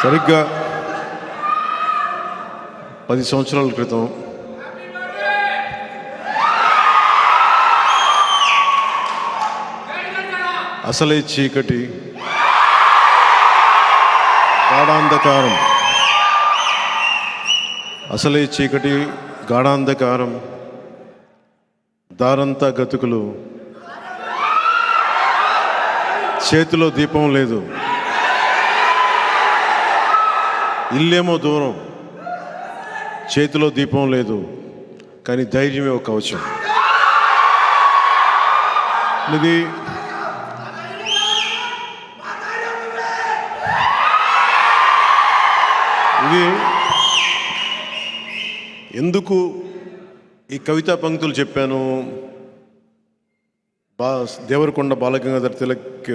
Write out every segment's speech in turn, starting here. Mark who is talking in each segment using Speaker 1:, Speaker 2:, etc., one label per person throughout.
Speaker 1: సరిగ్గా 10 సంవత్సరాల క్రితం అసలే చీకటి గాఢాంధకారం, అసలే చీకటి గాఢాంధకారం, దారంతా గతుకులు, చేతిలో దీపం లేదు, ఇల్లేమో దూరం, చేతిలో దీపం లేదు, కానీ ధైర్యమే ఒక కవచం. ఇది ఎందుకు ఈ కవితా పంక్తులు చెప్పాను? దేవరకొండ బాలగంగాధర తిలక్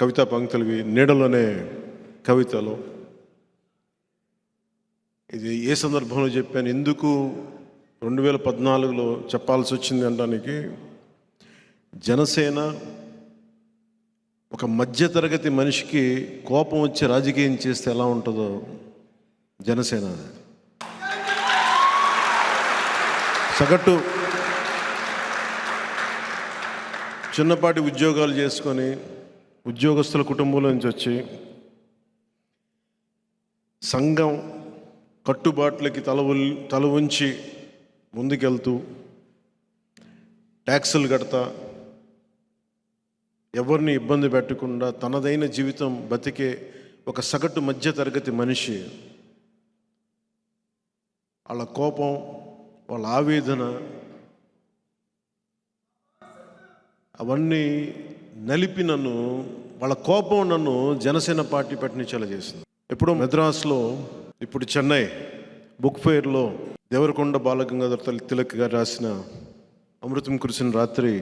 Speaker 1: కవితా పంక్తులవి నీడలోనే కవితలు. ఇది ఏ సందర్భంలో చెప్పాను, ఎందుకు 2014లో చెప్పాల్సి వచ్చింది అనడానికి, జనసేన ఒక మధ్యతరగతి మనిషికి కోపం వచ్చి రాజకీయం చేస్తే ఎలా ఉంటుందో జనసేన సగటు చిన్నపాటి ఉద్యోగాలు చేసుకొని ఉద్యోగస్తుల కుటుంబంలో నుంచి వచ్చి సంఘం కట్టుబాట్లకి తల ఉంచి ముందుకెళ్తూ ట్యాక్సులు కడతా ఎవరిని ఇబ్బంది పెట్టకుండా తనదైన జీవితం బతికే ఒక సగటు మధ్య తరగతి మనిషి వాళ్ళ కోపం, వాళ్ళ ఆవేదన అవన్నీ నలిపి వాళ్ళ కోపం నన్ను జనసేన పార్టీ పట్టించేలా చేసింది. ఎప్పుడో మద్రాసులో, ఇప్పుడు చెన్నై బుక్ ఫెయిర్లో దేవరకొండ బాలగంగాధర తిలక్ గారు రాసిన అమృతం కురిసిన రాత్రి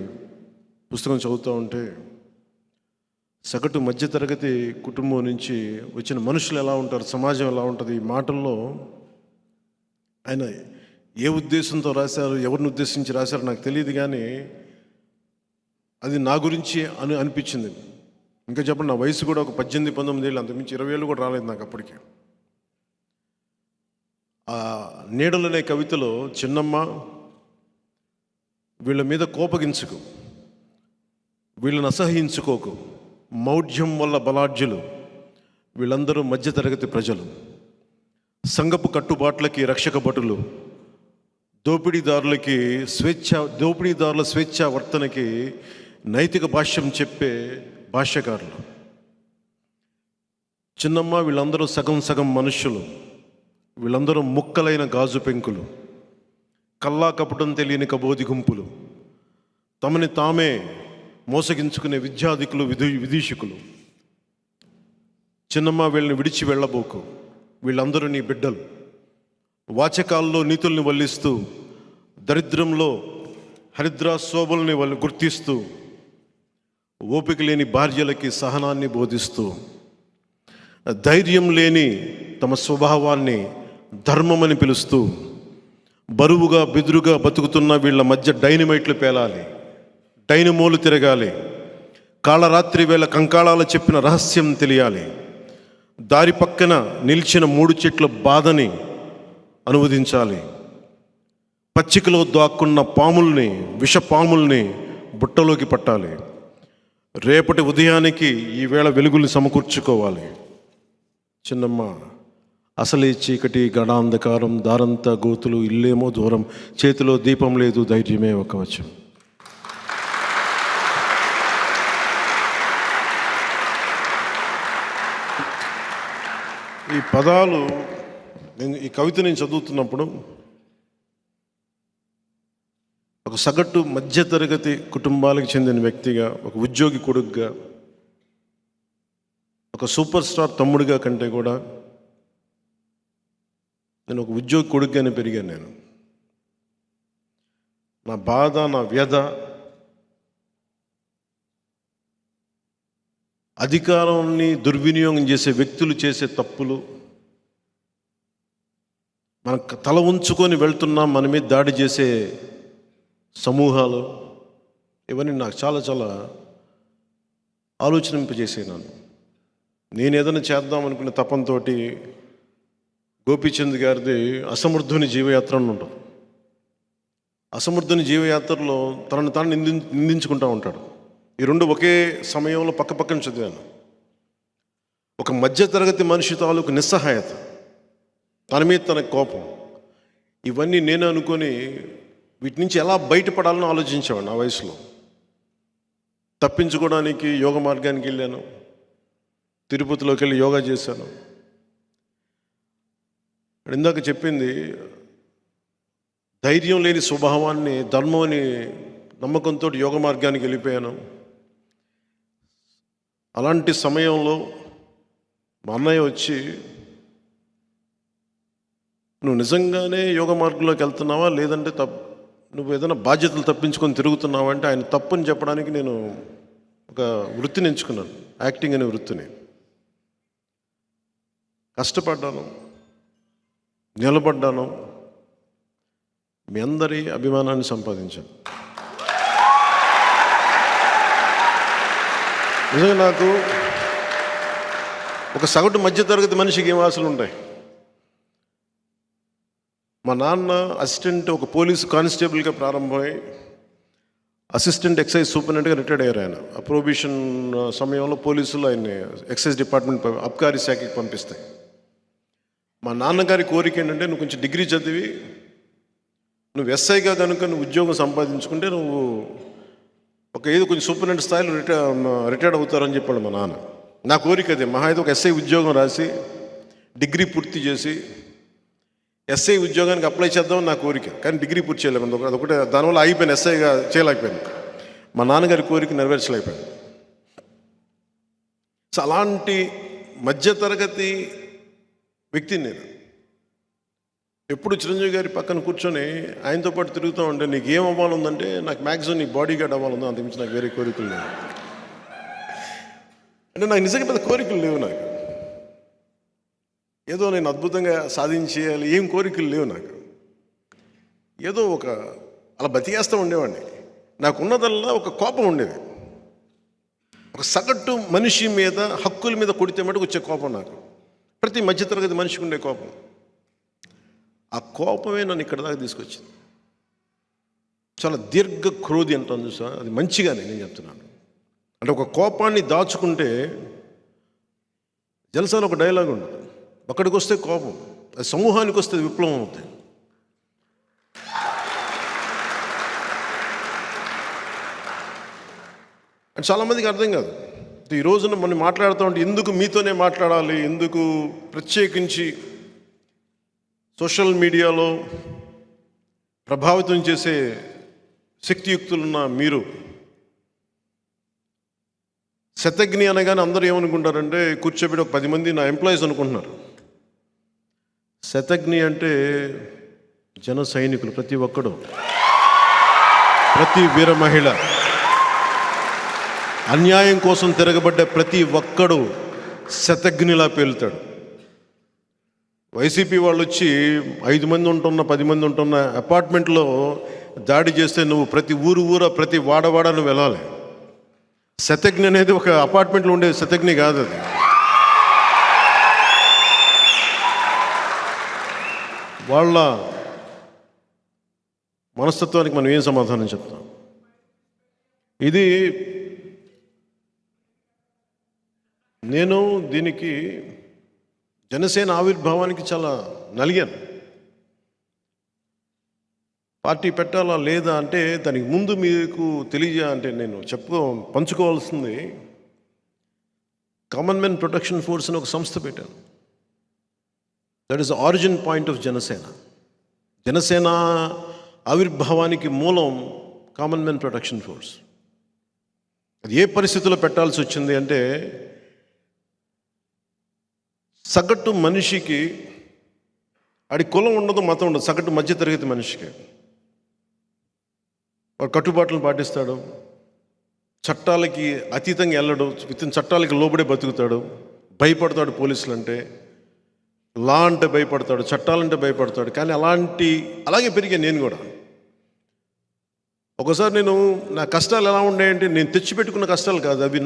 Speaker 1: పుస్తకం చదువుతూ ఉంటే, సగటు మధ్యతరగతి కుటుంబం నుంచి వచ్చిన మనుషులు ఎలా ఉంటారు, సమాజం ఎలా ఉంటుంది, ఈ మాటల్లో ఆయన ఏ ఉద్దేశంతో రాశారు, ఎవరిని ఉద్దేశించి రాశారో నాకు తెలియదు, కానీ అది నా గురించి అనిపించింది. ఇంకా చెప్పండి, నా వయసు కూడా ఒక 18-19 ఏళ్ళు, అంతకుమించి 20 ఏళ్ళు కూడా రాలేదు నాకు అప్పటికి. ఆ నీడలనే కవితలో, చిన్నమ్మ వీళ్ళ మీద కోపగించుకు, వీళ్ళని అసహించుకోకు, మౌఢ్యం వల్ల బలాఢ్యులు, వీళ్ళందరూ మధ్యతరగతి ప్రజలు, సంఘపు కట్టుబాట్లకి రక్షక భటులు, దోపిడీదారుల స్వేచ్ఛా వర్తనకి నైతిక భాష్యం చెప్పే భాష్యకారులు. చిన్నమ్మ వీళ్ళందరూ సగం సగం మనుష్యులు, వీళ్ళందరూ ముక్కలైన గాజు పెంకులు, కల్లా కపటం తెలియని కబోది గుంపులు, తమని తామే మోసగించుకునే విద్యాధికులు, విదూషకులు. చిన్నమ్మ వీళ్ళని విడిచి వెళ్ళబోకు, వీళ్ళందరూ నీ బిడ్డలు. వాచకాల్లో నీతుల్ని వల్లిస్తూ, దరిద్రంలో హరిద్రా శోభల్ని గుర్తిస్తూ, ఓపిక లేని భార్యలకి సహనాన్ని బోధిస్తూ, ధైర్యం లేని తమ స్వభావాన్ని ధర్మమని పిలుస్తూ, బరువుగా బెదురుగా బతుకుతున్న వీళ్ళ మధ్య డైనమైట్లు పేలాలి, డైనమోలు తిరగాలి, కాళరాత్రి వేళ కంకాళాలు చెప్పిన రహస్యం తెలియాలి, దారి పక్కన నిలిచిన 3 చెట్ల బాధని అనువదించాలి, పచ్చికలో దాక్కున్న పాముల్ని, విషపాముల్ని బుట్టలోకి పట్టాలి, రేపటి ఉదయానికి ఈవేళ వెలుగుల్ని సమకూర్చుకోవాలి. చిన్నమ్మ అసలే చీకటి గడాంధకారం, దారంతా గోతులు, ఇల్లేమో దూరం, చేతిలో దీపం లేదు, ధైర్యమే ఒక కవచం. ఈ పదాలు ఈ కవిత నేను చదువుతున్నప్పుడు ఒక సగటు మధ్యతరగతి కుటుంబాలకు చెందిన వ్యక్తిగా, ఒక ఉద్యోగి కొడుకుగా, ఒక సూపర్ స్టార్ తమ్ముడిగా కంటే కూడా నేను ఒక ఉద్యోగి కొడుకుగానే పెరిగాను. నా బాధ, నా వ్యధ అధికారాన్ని దుర్వినియోగం చేసే వ్యక్తులు చేసే తప్పులు, మన తల ఉంచుకొని వెళ్తున్నాం, మన మీద దాడి చేసే సమూహాలు, ఇవన్నీ నాకు చాలా చాలా ఆలోచనింపజేసాయి. నేను ఏదైనా చేద్దాం అనుకునే తపంతో గోపీచంద్ గారిది అసమర్థుని జీవయాత్ర అని ఉంటుంది. అసమర్థుని జీవయాత్రలో తనను తాను నిందించుకుంటూ ఉంటాడు. ఈ రెండు ఒకే సమయంలో పక్క పక్కన చదివాను. ఒక మధ్యతరగతి మనిషి తాలూకు నిస్సహాయత, తన మీద తన కోపం, ఇవన్నీ నేను అనుకొని వీటి నుంచి ఎలా బయటపడాలని ఆలోచించేవాడు. నా వయసులో తప్పించుకోవడానికి యోగ మార్గానికి వెళ్ళాను. తిరుపతిలోకి వెళ్ళి యోగా చేశాను. ఇందాక చెప్పింది ధైర్యం లేని స్వభావాన్ని ధర్మం అని నమ్మకంతో యోగ మార్గానికి వెళ్ళిపోయాను. అలాంటి సమయంలో మా అన్నయ్య వచ్చి, నువ్వు నిజంగానే యోగ మార్గంలోకి వెళ్తున్నావా లేదంటే నువ్వు ఏదైనా బాధ్యతలు తప్పించుకొని తిరుగుతున్నావా అంటే, ఆయన తప్పని చెప్పడానికి నేను ఒక వృత్తిని ఎంచుకున్నాను, యాక్టింగ్ అనే వృత్తిని. కష్టపడ్డాను, నిలబడ్డాను, మీ అందరి అభిమానాన్ని సంపాదించాను. నిజంగా నాకు ఒక సగటు మధ్యతరగతి మనిషికి ఏం ఆశలు ఉంటాయి. మా నాన్న అసిస్టెంట్, ఒక పోలీసు కానిస్టేబుల్గా ప్రారంభమై అసిస్టెంట్ ఎక్సైజ్ సూపరింటెండెంట్గా రిటైర్డ్ అయ్యారు. ఆయన ఆ ప్రొబిషన్ సమయంలో పోలీసులు ఆయన్ని ఎక్సైజ్ డిపార్ట్మెంట్ అబ్కారీ శాఖకి పంపిస్తాయి. మా నాన్నగారి కోరిక ఏంటంటే, నువ్వు కొంచెం డిగ్రీ చదివి నువ్వు ఎస్ఐగా కనుక నువ్వు ఉద్యోగం సంపాదించుకుంటే నువ్వు ఏదో కొంచెం సూపరింటెండెంట్ స్థాయిలో రిటైర్డ్ అవుతారని చెప్పాడు మా నాన్న. నా కోరిక అదే, మహా అయితే ఒక ఎస్ఐ ఉద్యోగం రాసి డిగ్రీ పూర్తి చేసి ఎస్ఐ ఉద్యోగానికి అప్లై చేద్దామని నా కోరిక. కానీ డిగ్రీ పూర్తి చేయలేము, అదొకటే, దానివల్ల అయిపోయాను, ఎస్ఐగా చేయలేకపోయాను. మా నాన్నగారి కోరిక నెరవేర్చలేకపోయాను. సో అలాంటి మధ్యతరగతి వ్యక్తిని నేను. ఎప్పుడు చిరంజీవి గారి పక్కన కూర్చొని ఆయనతో పాటు తిరుగుతూ ఉంటే, నీకు ఏం అవ్వాలందంటే, నాకు మ్యాక్సిమం నీ బాడీ గార్డ్ అవ్వాలందో, అంతకుమించి నాకు వేరే కోరికలు లేవు. అంటే నాకు నిజంగా పెద్ద కోరికలు లేవు. నాకు ఏదో నేను అద్భుతంగా సాధించేయాలి ఏం కోరికలు లేవు. నాకు ఏదో అలా బతికేస్తూ ఉండేవాడిని. నాకు ఉన్నదల్లా ఒక కోపం ఉండేది. ఒక సగటు మనిషి మీద, హక్కుల మీద కొడితే మటుకు వచ్చే కోపం నాకు. ప్రతి మధ్యతరగతి మనిషికి ఉండే కోపం. ఆ కోపమే నన్ను ఇక్కడ దాకా తీసుకొచ్చింది. చాలా దీర్ఘ క్రోధి అంటాను చూసా, అది మంచిగానే నేను చెప్తున్నాను. అంటే ఒక కోపాన్ని దాచుకుంటే, జలసాలో ఒక డైలాగ్ ఉంటుంది, ఒక్కడికి వస్తే కోపం, అది సమూహానికి వస్తే విప్లవం అవుతుంది. అంటే చాలామందికి అర్థం కాదు. ఈ రోజున మనం మాట్లాడుతూ ఉంటే, ఎందుకు మీతోనే మాట్లాడాలి, ఎందుకు ప్రత్యేకించి సోషల్ మీడియాలో ప్రభావితం చేసే శక్తియుక్తులున్న మీరు, శతజ్ఞి అనగానే అందరూ ఏమనుకుంటారంటే, కూర్చోబెట్టి ఒక 10 మంది నా ఎంప్లాయీస్ అనుకుంటున్నారు. శతజ్ఞి అంటే జన సైనికులు, ప్రతి ఒక్కడు, ప్రతి వీర మహిళ, అన్యాయం కోసం తిరగబడ్డ ప్రతి ఒక్కడు శతజ్ఞిలా పేలుతాడు. వైసీపీ వాళ్ళు వచ్చి 5 మంది ఉంటున్న 10 మంది ఉంటున్న అపార్ట్మెంట్లో దాడి చేస్తే, నువ్వు ప్రతి ఊరు ప్రతి వాడవాడ నువ్వు వెళ్ళాలి. శతజ్ఞి అనేది ఒక అపార్ట్మెంట్లో ఉండే శతజ్ఞి కాదు. అది వాళ్ళ మనస్తత్వానికి మనం ఏం సమాధానం చెప్తాం? ఇది నేను దీనికి జనసేన ఆవిర్భావానికి చాలా నలిగాను. పార్టీ పెట్టాలా లేదా అంటే, దానికి ముందు మీకు అంటే నేను పంచుకోవాల్సింది, కామన్ మెన్ ప్రొటెక్షన్ ఫోర్స్ అని ఒక సంస్థ పెట్టాను. That is the origin point of Janasena. Janasena ఆవిర్భావానికి మూలం కామన్ మెన్ ప్రొటెక్షన్ ఫోర్స్. అది ఏ పరిస్థితుల్లో పెట్టాల్సి వచ్చింది అంటే, సగటు మనిషికి ఆడి కులం ఉండదు, మతం ఉండదు. సగటు మధ్యతరగతి మనిషికి వాడు కట్టుబాట్లను పాటిస్తాడు, చట్టాలకి అతీతంగా వెళ్ళడు, చట్టాలకి లోబడే బతుకుతాడు, భయపడతాడు. పోలీసులు అంటే, లా అంటే భయపడతాడు, చట్టాలంటే భయపడతాడు. కానీ అలాగే పెరిగా నేను కూడా. ఒకసారి నా కష్టాలు ఎలా ఉన్నాయంటే, నేను తెచ్చిపెట్టుకున్న కష్టాలు కాదు అవి.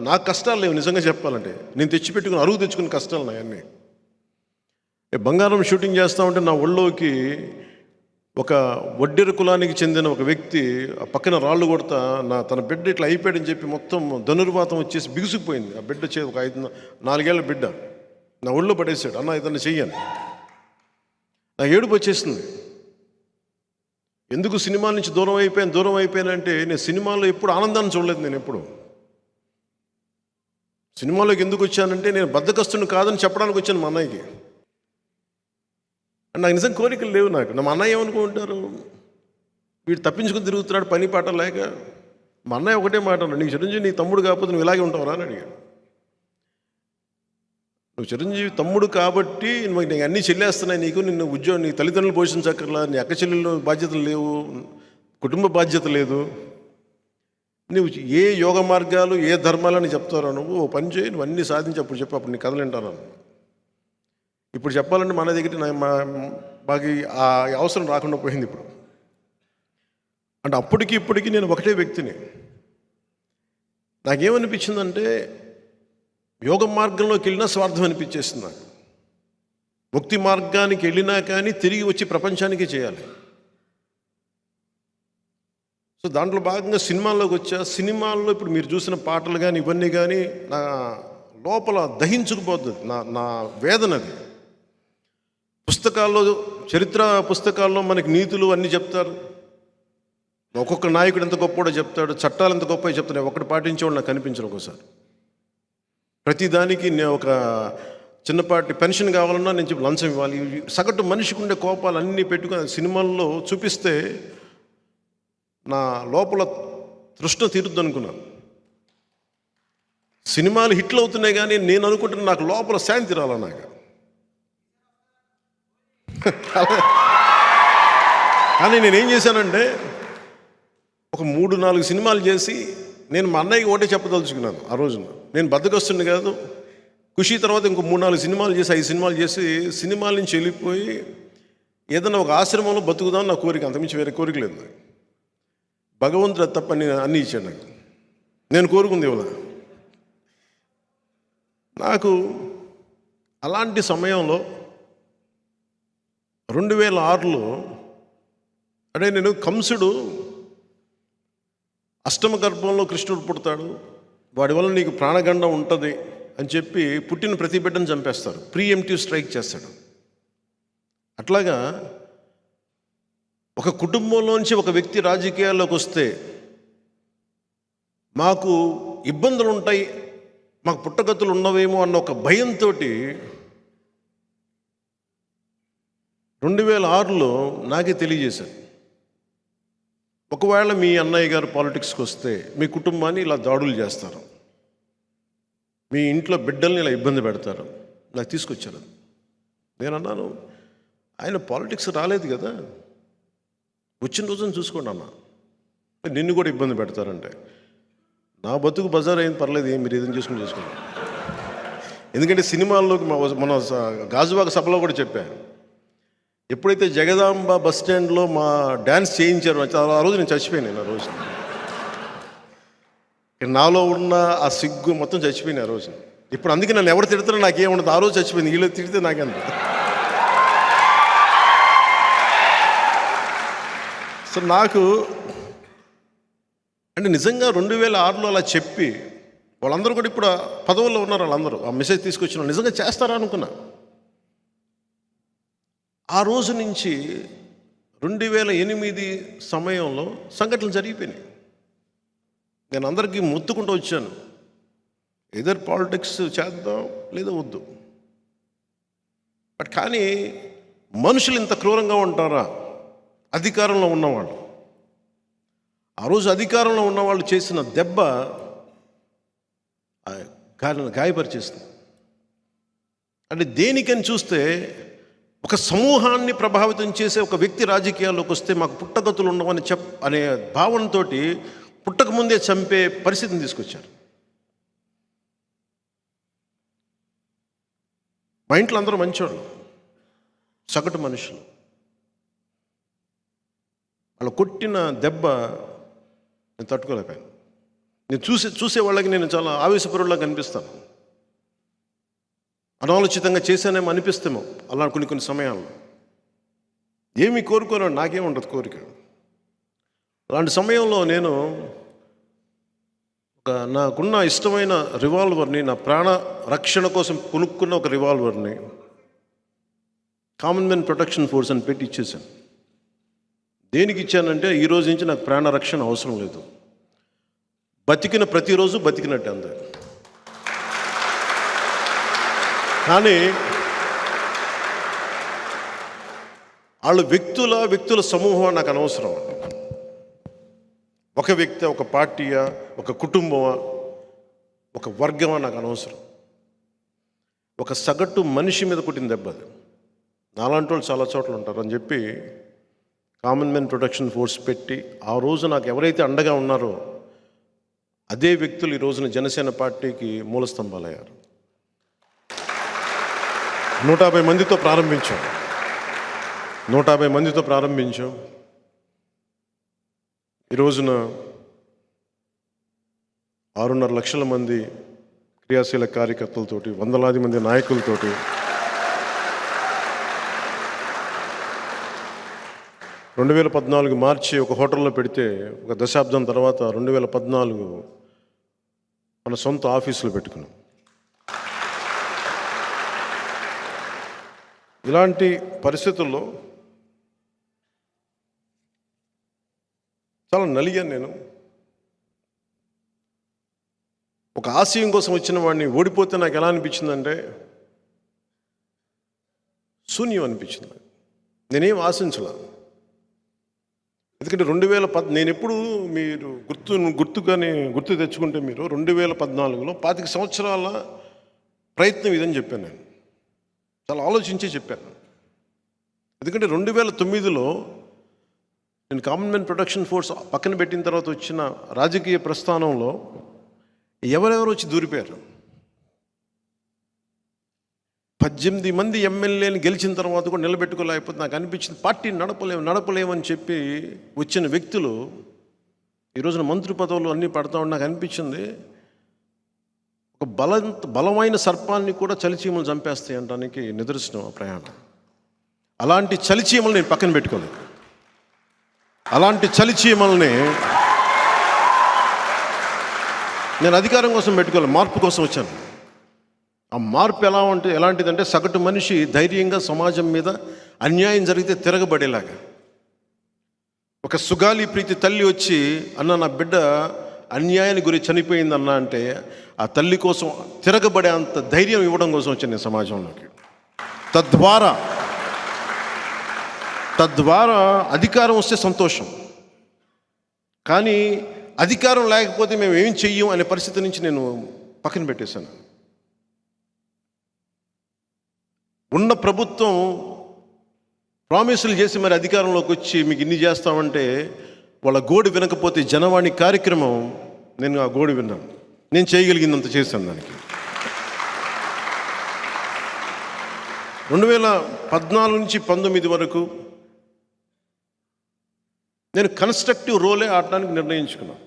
Speaker 1: నా కష్టాలు లేవు నిజంగా చెప్పాలంటే. నేను తెచ్చిపెట్టుకున్న అరువు తెచ్చుకున్న కష్టాలు నాయన్నీ. బంగారం షూటింగ్ చేస్తూ ఉంటే నా ఒళ్ళోకి ఒక వడ్డెర కులానికి చెందిన ఒక వ్యక్తి ఆ పక్కన రాళ్ళు కొడతా తన బిడ్డ ఇట్లా అయిపోయాడని చెప్పి మొత్తం ధనుర్వాతం వచ్చేసి బిగుసుకుపోయింది. ఆ బిడ్డ ఒక 4 ఏళ్ల బిడ్డ నా ఒళ్ళో పడేసాడు. అన్న ఇతన్ని చెయ్యను. నాకు ఏడుపు వచ్చేసింది. ఎందుకు సినిమాల నుంచి దూరం అయిపోయానంటే, నేను సినిమాలో ఎప్పుడు ఆనందాన్ని చూడలేదు. నేను ఎప్పుడు సినిమాలోకి ఎందుకు వచ్చానంటే, నేను బద్ధకస్తుని కాదని చెప్పడానికి వచ్చాను మా అన్నయ్యకి. నాకు నిజం కోరికలు లేవు. మా అన్నయ్య ఏమనుకుంటారు, వీడు తప్పించుకుని తిరుగుతున్నాడు పని పాట లేక. మా అన్నయ్య ఒకటే మాట అన్నాడు, నీకు చిరంజీవి నీ తమ్ముడు కాకపోతే నువ్వు ఇలాగే ఉంటావురా అని అడిగాడు. నువ్వు చిరంజీవి తమ్ముడు కాబట్టి నీకు అన్నీ చెల్లేస్తున్నాయి, నిన్ను ఉద్యోగం, నీ తల్లిదండ్రులు పోషించక్కర్లా, నీ అక్క చెల్లెళ్ళు బాధ్యతలు లేవు, కుటుంబ బాధ్యత లేదు, నువ్వు ఏ యోగ మార్గాలు ఏ ధర్మాలని చెప్తారో నువ్వు పని చేయి, నువ్వు అన్నీ సాధించి అప్పుడు చెప్పి అప్పుడు నీ కథలు వింటాను. ఇప్పుడు చెప్పాలంటే మన దగ్గర బాగా ఆ అవసరం రాకుండా పోయింది ఇప్పుడు. అంటే అప్పటికి ఇప్పటికీ నేను ఒకటే వ్యక్తిని. నాకేమనిపించిందంటే, యోగ మార్గంలోకి వెళ్ళినా స్వార్థం అనిపించేస్తుంది నాకు. ముక్తి మార్గానికి వెళ్ళినా కానీ తిరిగి వచ్చి ప్రపంచానికి చేయాలి. సో దాంట్లో భాగంగా సినిమాల్లోకి వచ్చా. సినిమాల్లో ఇప్పుడు మీరు చూసిన పాటలు కానీ ఇవన్నీ కానీ నా లోపల దహించుకుపోతుంది. నా వేదనది. పుస్తకాల్లో, చరిత్ర పుస్తకాల్లో మనకి నీతులు అన్నీ చెప్తారు. ఒక్కొక్క నాయకుడు ఎంత గొప్పడో చెప్తాడు, చట్టాలు ఎంత గొప్ప చెప్తాడు. ఒకటి పాటించేవాడు నాకు కనిపించరు. ఒకసారి ప్రతిదానికి నేను ఒక చిన్నపాటి పెన్షన్ కావాలన్నా నేను చెప్పి లంచం ఇవ్వాలి. సగటు మనిషికి ఉండే కోపాలు అన్నీ పెట్టుకుని సినిమాల్లో చూపిస్తే నా లోపల తృష్ణ తీరుద్దు అనుకున్నాను. సినిమాలు హిట్లు అవుతున్నాయి కానీ నేను అనుకుంటున్నా నాకు లోపల శాంతి రాలా. నాకు కానీ నేనేం చేశానంటే, ఒక 3-4 సినిమాలు చేసి నేను మా అన్నయ్యకి ఒకటే చెప్పదలుచుకున్నాను. ఆ రోజున నేను బద్దకొస్తుంది కాదు, ఖుషి తర్వాత ఇంకో 3-4 సినిమాలు చేసి 5 సినిమాలు చేసి సినిమాల నుంచి వెళ్ళిపోయి ఏదైనా ఒక ఆశ్రమంలో బతుకుదాం నా కోరిక. అంతమించి వేరే కోరిక లేదు నాకు. భగవంతుడు తప్ప అన్నీ ఇచ్చాడు నాకు. నేను కోరుకుంది ఇవ్వలే. నాకు అలాంటి సమయంలో 2006లో అంటే నేను కంసుడు అష్టమ గర్భంలో కృష్ణుడు పుడతాడు, వాడి వల్ల నీకు ప్రాణగండం ఉంటుంది అని చెప్పి పుట్టిన ప్రతి బిడ్డను చంపేస్తారు. ప్రీఎంప్టివ్ స్ట్రైక్ చేస్తాడు. అట్లాగా ఒక కుటుంబంలోంచి ఒక వ్యక్తి రాజకీయాల్లోకి వస్తే మాకు ఇబ్బందులు ఉంటాయి, మాకు పుట్టగతులు ఉన్నవేమో అన్న ఒక భయంతో 2006లో నాకే తెలియజేశాను, ఒకవేళ మీ అన్నయ్య గారు పాలిటిక్స్కి వస్తే మీ కుటుంబాన్ని ఇలా దాడులు చేస్తారు, మీ ఇంట్లో బిడ్డల్ని ఇలా ఇబ్బంది పెడతారు. నాకు తీసుకొచ్చారు. నేను అన్నాను, ఆయన పాలిటిక్స్ రాలేదు కదా, వచ్చిన రోజున చూసుకోండి అన్న, నిన్ను కూడా ఇబ్బంది పెడతారంటే నా బతుకు బజార్ అయింది, పర్లేదు, మీరు ఏదైనా చేసుకోండి. ఎందుకంటే సినిమాల్లోకి మన గాజువాక సభలో కూడా చెప్పాను, ఎప్పుడైతే జగదాంబ బస్ స్టాండ్లో మా డ్యాన్స్ చేయించారు ఆ రోజు నేను చచ్చిపోయాను. ఆ రోజు నాలో ఉన్న ఆ సిగ్గు మొత్తం చచ్చిపోయింది ఆ రోజు. ఇప్పుడు అందుకే నన్ను ఎవరు తిడతారో నాకేముండదు. ఆ రోజు చచ్చిపోయింది, వీళ్ళు తిడితే నాకెంత. సో నాకు అంటే నిజంగా 2006లో అలా చెప్పి వాళ్ళందరూ కూడా ఇప్పుడు పదవుల్లో ఉన్నారు. వాళ్ళందరూ ఆ మెసేజ్ తీసుకొచ్చిన నిజంగా చేస్తారా అనుకున్నా. ఆ రోజు నుంచి 2008 సమయంలో సంఘటనలు జరిగిపోయినాయి. నేను అందరికీ మొత్తుకుంటూ వచ్చాను, ఎదర్ పాలిటిక్స్ చేద్దాం లేదా వద్దు. బట్ కానీ మనుషులు ఇంత క్రూరంగా ఉంటారా? అధికారంలో ఉన్నవాళ్ళు, ఆ రోజు అధికారంలో ఉన్నవాళ్ళు చేసిన దెబ్బ గాయపరిచేస్తుంది. అంటే దేనికని చూస్తే ఒక సమూహాన్ని ప్రభావితం చేసే ఒక వ్యక్తి రాజకీయాల్లోకి వస్తే మాకు పుట్టగతులు ఉండవని అనే భావనతో పుట్టకముందే చంపే పరిస్థితిని తీసుకొచ్చారు. మా ఇంట్లో అందరూ మంచివాళ్ళు, సగటు మనుషులు. వాళ్ళు కొట్టిన దెబ్బ నేను తట్టుకోలేకపోయాను. నేను చూసే వాళ్ళకి నేను చాలా ఆవేశపరులా కనిపిస్తాను. అనాలోచితంగా చేశానేమో అనిపిస్తేమో అలా కొన్ని సమయాల్లో. ఏమి కోరుకోను, నాకేం ఉండదు కోరిక. అలాంటి సమయంలో నేను నాకున్న ఇష్టమైన రివాల్వర్ని, నా ప్రాణ రక్షణ కోసం కొనుక్కున్న ఒక రివాల్వర్ని కామన్మెన్ ప్రొటెక్షన్ ఫోర్స్ అని పెట్టి ఇచ్చేసాను. దేనికి ఇచ్చానంటే, ఈ రోజు నుంచి నాకు ప్రాణ రక్షణ అవసరం లేదు, బతికిన ప్రతిరోజు బతికినట్టు అంతే. కానీ వాళ్ళు వ్యక్తుల సమూహం నాకు అనవసరం. ఒక వ్యక్తి, ఒక పార్టీయా, ఒక కుటుంబమా, ఒక వర్గమా నాకు అనవసరం. ఒక సగటు మనిషి మీద కొట్టిన దెబ్బ అది. నాలాంటి వాళ్ళు చాలా చోట్ల ఉంటారు అని చెప్పి కామన్మెన్ ప్రొటెక్షన్ ఫోర్స్ పెట్టి, ఆ రోజు నాకు ఎవరైతే అండగా ఉన్నారో అదే వ్యక్తులు ఈ రోజున జనసేన పార్టీకి మూల స్తంభాలయ్యారు. 150 మందితో ప్రారంభించాం. 150 మందితో ప్రారంభించాం. ఈ రోజున 6.5 లక్షల మంది క్రియాశీల కార్యకర్తలతోటి, వందలాది మంది నాయకులతోటి 2014 మార్చి ఒక హోటల్లో పెడితే, ఒక దశాబ్దం తర్వాత 2014 మన సొంత ఆఫీసులో పెట్టుకున్నాం. ఇలాంటి పరిస్థితుల్లో చాలా నలిగాను నేను. ఒక ఆశయం కోసం వచ్చిన వాడిని ఓడిపోతే నాకు ఎలా అనిపించిందంటే శూన్యం అనిపించింది. నేనేం ఆశించలా. ఎందుకంటే 2010 నేను ఎప్పుడు, మీరు గుర్తు తెచ్చుకుంటే, మీరు 2014లో 25 సంవత్సరాల ప్రయత్నం ఇదని చెప్పాను. నేను చాలా ఆలోచించే చెప్పాను. ఎందుకంటే 2009లో నేను కామన్మెన్ ప్రొటెక్షన్ ఫోర్స్ పక్కన పెట్టిన తర్వాత వచ్చిన రాజకీయ ప్రస్థానంలో ఎవరెవరు వచ్చి దూరిపోయారు. 18 మంది ఎమ్మెల్యేని గెలిచిన తర్వాత కూడా నిలబెట్టుకోలేకపోతే నాకు అనిపించింది, పార్టీని నడపలేమని చెప్పి వచ్చిన వ్యక్తులు ఈ రోజున మంత్రి పదవులు అన్నీ పడతా ఉండి నాకు అనిపించింది, ఒక బలమైన సర్పాన్ని కూడా చలిచీమలు చంపేస్తాయి అనడానికి నిదర్శనం ఆ ప్రయాణం. అలాంటి చలిచీమలు నేను పక్కన పెట్టుకోలేదు. అలాంటి చలిచీమల్ని నేను అధికారం కోసం పెట్టుకోలేదు, మార్పు కోసం వచ్చాను. ఆ మార్పు ఎలాంటిదంటే, సగటు మనిషి ధైర్యంగా సమాజం మీద అన్యాయం జరిగితే తిరగబడేలాగా. ఒక సుగాలి ప్రీతి తల్లి వచ్చి, అన్న నా బిడ్డ అన్యాయానికి గురి చనిపోయిందన్న అంటే, ఆ తల్లి కోసం తిరగబడే అంత ధైర్యం ఇవ్వడం కోసం వచ్చాను నేను సమాజంలోకి. తద్వారా అధికారం వస్తే సంతోషం, కానీ అధికారం లేకపోతే మేము ఏం చెయ్యం అనే పరిస్థితి నుంచి నేను పక్కన పెట్టేశాను. ఉన్న ప్రభుత్వం ప్రామిసులు చేసి మరి అధికారంలోకి వచ్చి మీకు ఇన్ని చేస్తామంటే, వాళ్ళ గోడు వినకపోతే జనవాణి కార్యక్రమం, నేను ఆ గోడు విన్నాను. నేను చేయగలిగిందంత చేశాను దానికి. 2014 నుంచి 19 వరకు నేను కన్స్ట్రక్టివ్ రోలే ఆడడానికి నిర్ణయించుకున్నాను.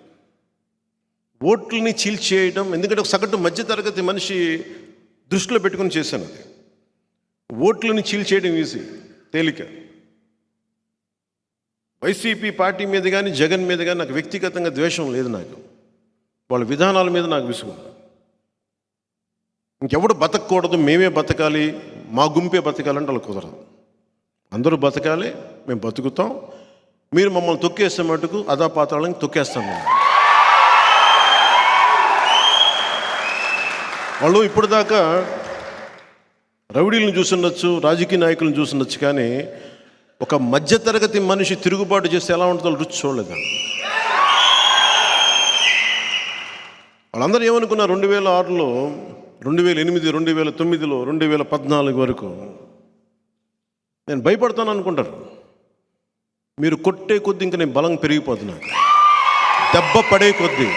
Speaker 1: ఓట్లని చీల్చేయడం, ఎందుకంటే ఒక సగటు మధ్యతరగతి మనిషి దృష్టిలో పెట్టుకుని చేశాను అది. ఓట్లని చీల్చేయడం ఈజీ, తేలిక. వైసీపీ పార్టీ మీద కానీ జగన్ మీద కానీ నాకు వ్యక్తిగతంగా ద్వేషం లేదు. నాకు వాళ్ళ విధానాల మీద నాకు విసుగు. ఇంకెవడు బతకూడదు, మేమే బతకాలి, మా గుంపే బతకాలంటే వాళ్ళు కుదరదు. అందరూ బతకాలి, మేము బతుకుతాం, మీరు మమ్మల్ని తొక్కేస్తే మటుకు అధాపాతాళానికి తొక్కేస్తాం. వాళ్ళు ఇప్పుడు దాకా రౌడీలను చూసుండొచ్చు, రాజకీయ నాయకులను చూసుండొచ్చు, కానీ ఒక మధ్యతరగతి మనిషి తిరుగుబాటు చేస్తే ఎలా ఉంటుందో రుచి చూడలేదు. వాళ్ళందరూ ఏమనుకున్నారు, 2006లో, 2008, 2009లో, 2014 వరకు నేను భయపడతాను అనుకుంటారు. మీరు కొట్టే కొద్దీ ఇంకా నేను బలం పెరిగిపోతున్నాను, దెబ్బ పడే కొద్దీ.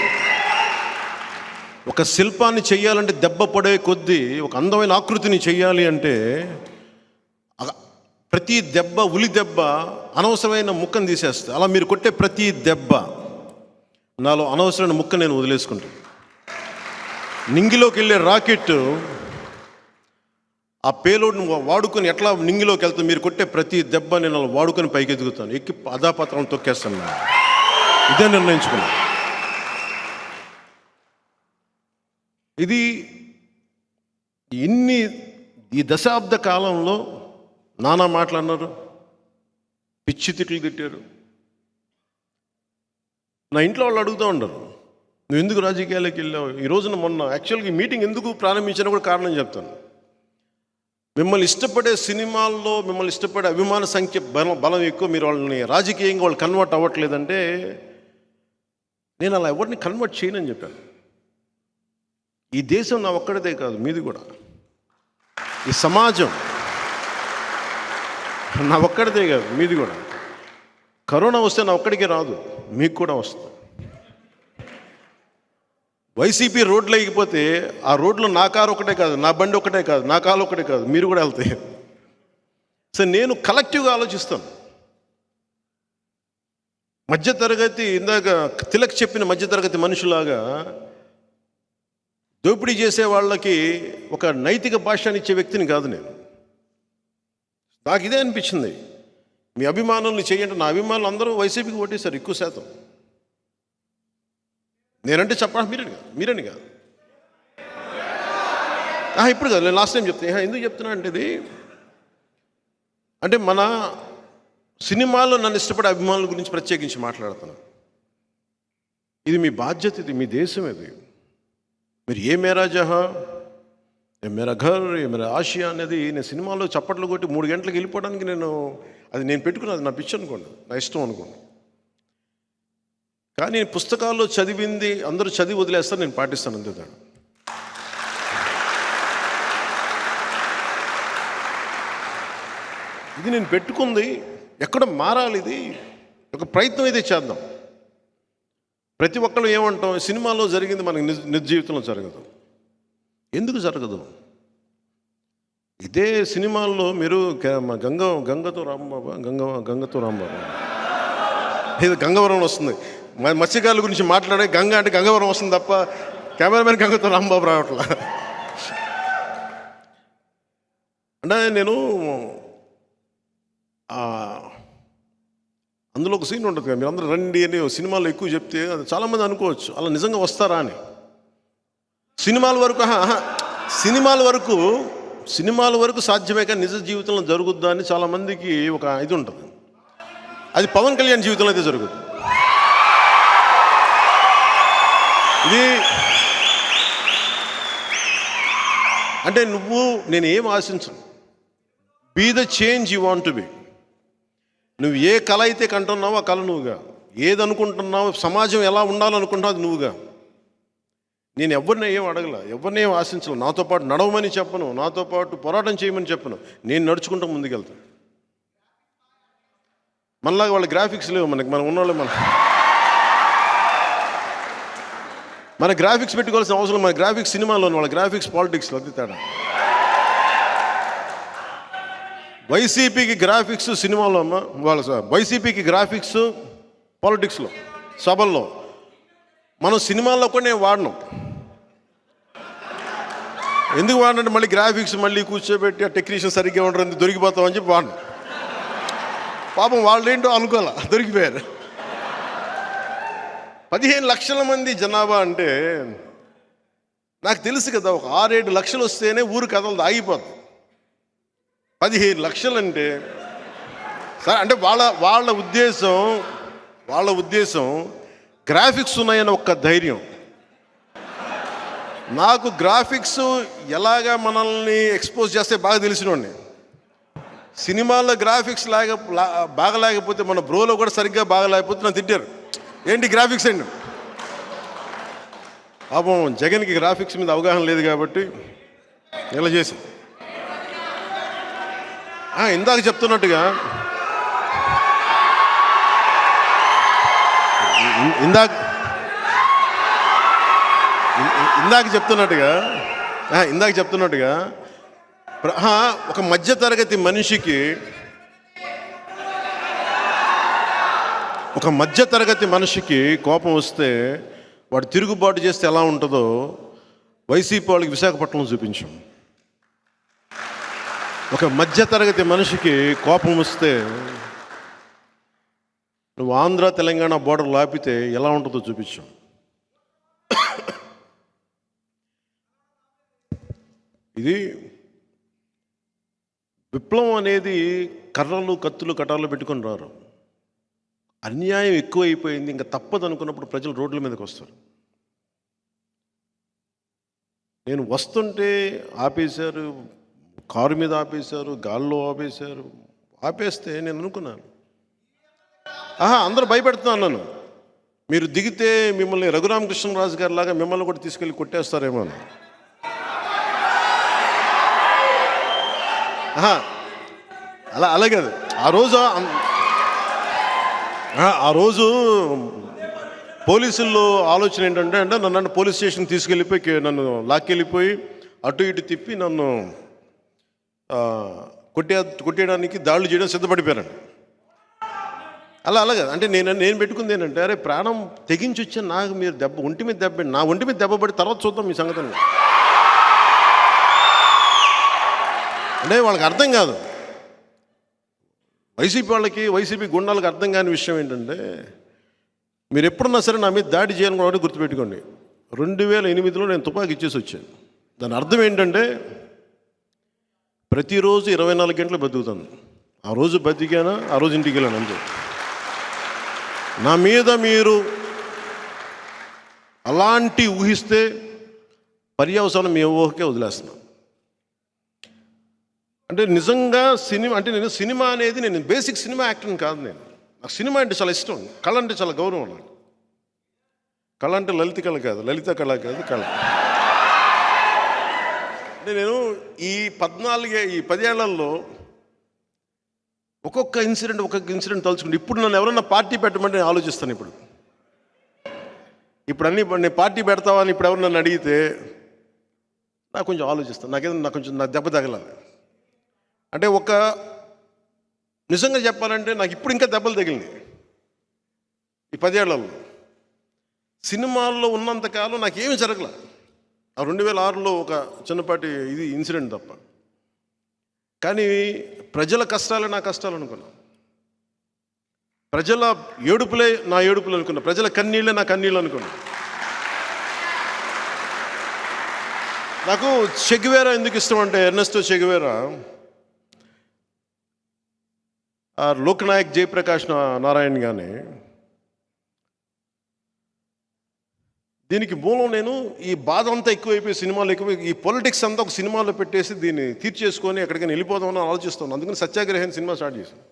Speaker 1: ఒక శిల్పాన్ని చెయ్యాలంటే దెబ్బ పడే కొద్దీ, ఒక అందమైన ఆకృతిని చెయ్యాలి అంటే ప్రతి దెబ్బ, ఉలి దెబ్బ అనవసరమైన ముక్కను తీసేస్తుంది. అలా మీరు కొట్టే ప్రతి దెబ్బ నాలో అనవసరమైన ముక్క నేను వదిలేసుకుంటాను. నింగిలోకి వెళ్ళే రాకెట్ ఆ పేలోడ్ని వాడుకొని ఎట్లా నింగిలోకి వెళ్తాను, మీరు కొట్టే ప్రతి దెబ్బ నేను అలా వాడుకొని పైకి ఎదుగుతాను, ఎక్కి అధాపత్రం తొక్కేస్తాను. ఇదే నిర్ణయించుకున్నాను. ఇది ఈ దశాబ్ద కాలంలో నానా మాట్లాడినారు, పిచ్చి తిట్లు తిట్టారు. నా ఇంట్లో వాళ్ళు అడుగుతూ ఉండరు, నువ్వు ఎందుకు రాజకీయాలకు వెళ్ళావు? ఈ రోజున మొన్న యాక్చువల్గా ఈ మీటింగ్ ఎందుకు ప్రారంభించినా కూడా కారణం చెప్తాను. మిమ్మల్ని ఇష్టపడే సినిమాల్లో మిమ్మల్ని ఇష్టపడే అభిమాన సంఖ్య బలం ఎక్కువ, మీరు వాళ్ళని రాజకీయంగా వాళ్ళు కన్వర్ట్ అవ్వట్లేదంటే నేను అలా ఎవరిని కన్వర్ట్ చేయనని చెప్పాను. ఈ దేశం నా ఒక్కడిదే కాదు, మీది కూడా. ఈ సమాజం నా ఒక్కడిదే కాదు, మీది కూడా. కరోనా వస్తే నా ఒక్కడికే రాదు, మీకు కూడా వస్తుంది. వైసీపీ రోడ్లు ఎగిపోతే ఆ రోడ్లో నా కారు ఒకటే కాదు, నా బండి ఒకటే కాదు, నా కాలు ఒకటే కాదు, మీరు కూడా వెళ్తాయి. సో నేను కలెక్టివ్గా ఆలోచిస్తాను. మధ్యతరగతి, ఇందాక తిలక్ చెప్పిన మధ్యతరగతి మనుషులాగా దోపిడీ చేసే వాళ్ళకి ఒక నైతిక భాషని ఇచ్చే వ్యక్తిని కాదు నేను. నాకు ఇదే అనిపించింది. మీ అభిమానుల్ని చేయండి. నా అభిమానులు అందరూ వైసీపీకి ఓటేశారు ఎక్కువ శాతం. నేనంటే చెప్పాలి, మీరని కాదు ఇప్పుడు కాదు, నేను లాస్ట్ టైం చెప్తాను. ఎందుకు చెప్తున్నా అంటే ఇది అంటే మన సినిమాలో నన్ను ఇష్టపడే అభిమానుల గురించి ప్రత్యేకించి మాట్లాడుతున్నాను. ఇది మీ బాధ్యత, ఇది మీ దేశం. ఇది మీరు ఏ మేరా జహా, ఏ మేరా ఘర్, ఏ మేరా ఆసియా అనేది నేను సినిమాలో చప్పట్లు కొట్టి 3 గంటలకు వెళ్ళిపోవడానికి నేను పెట్టుకున్నది నా పిచ్చి అనుకోండి, నా ఇష్టం అనుకోండి. కానీ పుస్తకాల్లో చదివింది అందరూ చదివి వదిలేస్తారు, నేను పాటిస్తాను అంతే. దాన్ని ఇది నేను పెట్టుకుంది ఎక్కడ మారాలి, ఇది ఒక ప్రయత్నం అయితే చేద్దాం. ప్రతి ఒక్కళ్ళు ఏమంటాం, సినిమాలో జరిగింది మనకి నిజ జీవితంలో జరగదు. ఎందుకు జరగదు? ఇదే సినిమాల్లో మీరు గంగతో రాంబాబు ఇది గంగవరం వస్తుంది. మత్స్యకారుల గురించి మాట్లాడే గంగ అంటే గంగవరం వస్తుంది తప్ప కెమెరామెన్ గంగతో రాంబాబు రావట్లా. అంటే నేను అందులో ఒక సీన్ ఉంటుంది కదా, మీరు అందరూ రండి అని సినిమాలో ఎక్కువ చెప్తే అది చాలామంది అనుకోవచ్చు అలా నిజంగా వస్తారా అని. సినిమాల వరకు సాధ్యమే కానీ నిజ జీవితంలో జరుగుద్దా అని చాలామందికి ఒక ఇది ఉంటుంది. అది పవన్ కళ్యాణ్ జీవితంలో అయితే జరుగుతుంది. ఇది అంటే నేను ఏం ఆశించను. Be the change you want to be. నువ్వు ఏ కళ అయితే కంటున్నావో ఆ కళ నువ్వుగా, ఏది అనుకుంటున్నావు, సమాజం ఎలా ఉండాలనుకుంటున్నావు అది నువ్వుగా. నేను ఎవరిని ఏం అడగల, ఎవరిని ఏం ఆశించను. నాతో పాటు నడవమని చెప్పను, నాతో పాటు పోరాటం చేయమని చెప్పను. నేను నడుచుకుంటూ ముందుకెళ్తాను. మనలాగా వాళ్ళ గ్రాఫిక్స్ లేవు మనం ఉన్నవాళ్ళు. మన గ్రాఫిక్స్ పెట్టుకోవాల్సిన అవసరం, మన గ్రాఫిక్స్ సినిమాలో, వాళ్ళ గ్రాఫిక్స్ పాలిటిక్స్లో అది తేడా. వైసీపీకి గ్రాఫిక్స్ సినిమాలో వైసీపీకి గ్రాఫిక్స్ పాలిటిక్స్లో, సభల్లో. మనం సినిమాల్లో కూడా నేను వాడినాం. ఎందుకు వాడినంటే మళ్ళీ గ్రాఫిక్స్ మళ్ళీ కూర్చోబెట్టి ఆ టెక్నీషియన్ సరిగ్గా ఉండరు, దొరికిపోతామని చెప్పి వాడినాం. పాపం వాళ్ళు ఏంటో అనుకోలే, దొరికిపోయారు. 15 లక్షల మంది జనాభా అంటే నాకు తెలుసు కదా, ఒక 6-7 లక్షలు వస్తేనే ఊరు కథలు ఆగిపోతుంది. 15 లక్షలు అంటే సార్, అంటే వాళ్ళ ఉద్దేశం గ్రాఫిక్స్ ఉన్నాయని ఒక్క ధైర్యం. నాకు గ్రాఫిక్స్ ఎలాగా మనల్ని ఎక్స్పోజ్ చేస్తే బాగా తెలిసినోడిని. సినిమాల్లో గ్రాఫిక్స్ బాగా లేకపోతే, మన బ్రోలో కూడా సరిగ్గా బాగా లేకపోతే నన్ను తిట్టారు, ఏంటి గ్రాఫిక్స్ అండి. పాపం జగన్కి గ్రాఫిక్స్ మీద అవగాహన లేదు కాబట్టి ఇలా చేసి ఇందాక చెప్తున్నట్టుగా ఒక మధ్యతరగతి మనిషికి ఒక మధ్యతరగతి మనిషికి కోపం వస్తే వాడు తిరుగుబాటు చేస్తే ఎలా ఉంటుందో వైసీపీ వాళ్ళకి విశాఖపట్నం చూపించాం. ఒక మధ్యతరగతి మనిషికి కోపం వస్తే నువ్వు ఆంధ్ర తెలంగాణ బోర్డర్ లాపితే ఎలా ఉంటుందో చూపించాం. ఇది విప్లవం అనేది కర్రలు కత్తులు కటార్లు పెట్టుకొని రారు. అన్యాయం ఎక్కువైపోయింది, ఇంకా తప్పదు అనుకున్నప్పుడు ప్రజలు రోడ్ల మీదకి వస్తారు. నేను వస్తుంటే ఆపేశారు, కారు మీద ఆపేశారు, గాల్లో ఆపేశారు. ఆపేస్తే నేను అనుకున్నాను, అందరూ భయపెడుతున్నాను నన్ను, మీరు దిగితే మిమ్మల్ని రఘురామకృష్ణరాజు గారి లాగా మిమ్మల్ని కూడా తీసుకెళ్ళి కొట్టేస్తారేమో అని. అలాగే ఆ రోజు పోలీసుల్లో ఆలోచన ఏంటంటే నన్ను పోలీస్ స్టేషన్ తీసుకెళ్ళిపోయి నన్ను లాక్కెళ్ళిపోయి అటు ఇటు తిప్పి నన్ను కొట్టేయడానికి దాడులు చేయడం సిద్ధపడిపోయారండి. అలాగే అంటే నేను పెట్టుకుంది ఏంటంటే, అరే ప్రాణం తెగించి వచ్చా నాకు మీరు ఒంటి మీద దెబ్బ, నా ఒంటి మీద దెబ్బ పడి తర్వాత చూద్దాం మీ సంగతిని. అంటే వాళ్ళకి అర్థం కాదు, వైసీపీ వాళ్ళకి, వైసీపీ గుండాలకు అర్థం కాని విషయం ఏంటంటే, మీరు ఎప్పుడున్నా సరే నా మీద దాడి చేయాలని కూడా గుర్తుపెట్టుకోండి. 2008లో నేను తుపాకీ ఇచ్చేసి వచ్చాను. దాని అర్థం ఏంటంటే, ప్రతిరోజు 24 గంటలు బతుకుతాను. ఆ రోజు బతికానా, ఆ రోజు ఇంటికి వెళ్ళాను అంతే. నా మీద మీరు అలాంటి ఊహిస్తే పర్యవసానం మీ ఊహకే వదిలేస్తున్నాను. అంటే నిజంగా సినిమా అంటే సినిమా అనేది నేను బేసిక్ సినిమా యాక్టర్ని కాదు. నాకు సినిమా అంటే చాలా ఇష్టం, కళ అంటే చాలా గౌరవం. నాకు కళ అంటే లలిత కళ కాదు, లలిత కళ కాదు, కళ. అంటే నేను ఈ 10 ఏళ్లలో ఒక్కొక్క ఇన్సిడెంట్ తలుచుకుంటే, ఇప్పుడు నన్ను ఎవరన్నా పార్టీ పెట్టమంటే నేను ఆలోచిస్తాను. ఇప్పుడు నేను పార్టీ పెడతావా అని ఇప్పుడు ఎవరు నన్ను అడిగితే నాకు కొంచెం ఆలోచిస్తాను. నాకు దెబ్బ తగలాలి. అంటే నిజంగా చెప్పాలంటే నాకు ఇప్పుడు ఇంకా దెబ్బలు తగిలినాయి. ఈ 10 ఏళ్లలో సినిమాల్లో ఉన్నంతకాలం నాకేమీ జరగల. ఆ 2006లో ఒక చిన్నపాటి ఇన్సిడెంట్ తప్ప. కానీ ప్రజల కష్టాలే నా కష్టాలు అనుకున్నా, ప్రజల ఏడుపులే నా ఏడుపులు అనుకున్నా, ప్రజల కన్నీళ్ళే నా కన్నీళ్ళు అనుకున్నా. నాకు చెగువేరా ఎందుకు ఇష్టం అంటే, ఎర్నెస్టో చెగువేరా లోక్నాయక్ జయప్రకాష్ నారాయణ్ కానీ, దీనికి మూలం నేను ఈ బాధ అంతా ఎక్కువైపోయి, సినిమాలు ఎక్కువ, ఈ పొలిటిక్స్ అంతా ఒక సినిమాలో పెట్టేసి దీన్ని తీర్చేసుకొని ఎక్కడికైనా వెళ్ళిపోదామని ఆలోచిస్తున్నాను. అందుకని సత్యాగ్రహం సినిమా స్టార్ట్ చేశాను.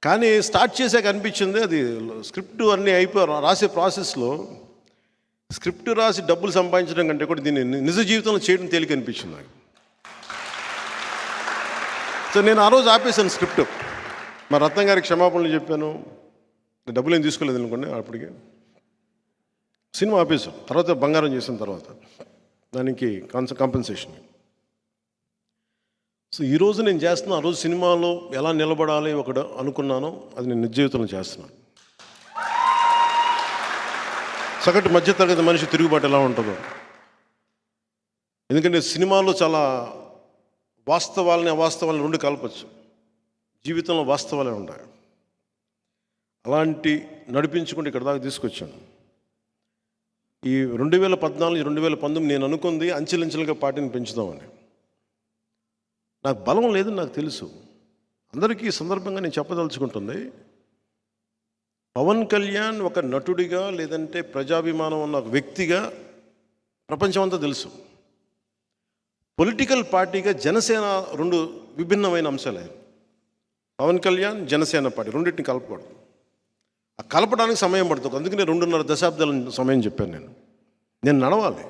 Speaker 1: కానీ స్టార్ట్ చేశాక అనిపించింది, అది స్క్రిప్ట్ అన్నీ అయిపోయి రాసే ప్రాసెస్లో స్క్రిప్ట్ రాసి డబ్బులు సంపాదించడం కంటే కూడా దీన్ని నిజ జీవితంలో చేయడం తేలిక అనిపించింది నాకు. సో నేను ఆ రోజు ఆపేశాను స్క్రిప్ట్. మా రత్నం గారికి క్షమాపణలు చెప్పాను, డబ్బులు ఏం తీసుకోలేదు అనుకోండి. అప్పటికి సినిమా ఆపేశాను. తర్వాత బంగారం చేసిన తర్వాత దానికి కాంపెన్సేషన్. సో ఈరోజు నేను చేస్తున్నా, ఆ రోజు సినిమాలో ఎలా నిలబడాలి ఒకటి అనుకున్నానో అది నేను నిజ జీవితంలో చేస్తున్నాను. సగటు మధ్యతరగతి మనిషి తిరుగుబాటు ఎలా ఉంటుందో, ఎందుకంటే సినిమాలో చాలా వాస్తవాలని అవాస్తవాలని రెండు కలపచ్చు, జీవితంలో వాస్తవాలే ఉంటాయి. అలాంటి నడిపించుకుంటే ఇక్కడ దాకా తీసుకొచ్చాను. ఈ 2014, 2019 నేను అనుకుంది అంచెలంచెలుగా పార్టీని పెంచుదామని. నాకు బలం లేదని నాకు తెలుసు. అందరికీ ఈ సందర్భంగా నేను చెప్పదలుచుకుంటుంది, పవన్ కళ్యాణ్ ఒక నటుడిగా లేదంటే ప్రజాభిమానం ఉన్న వ్యక్తిగా ప్రపంచమంతా తెలుసు. పొలిటికల్ పార్టీగా జనసేన రెండు విభిన్నమైన అంశాలే. పవన్ కళ్యాణ్, జనసేన పార్టీ రెండింటిని కలపకూడదు. ఆ కలపడానికి సమయం పడుతుంది. అందుకనే 2.5 దశాబ్దాల సమయం చెప్పాను. నేను నడవాలి.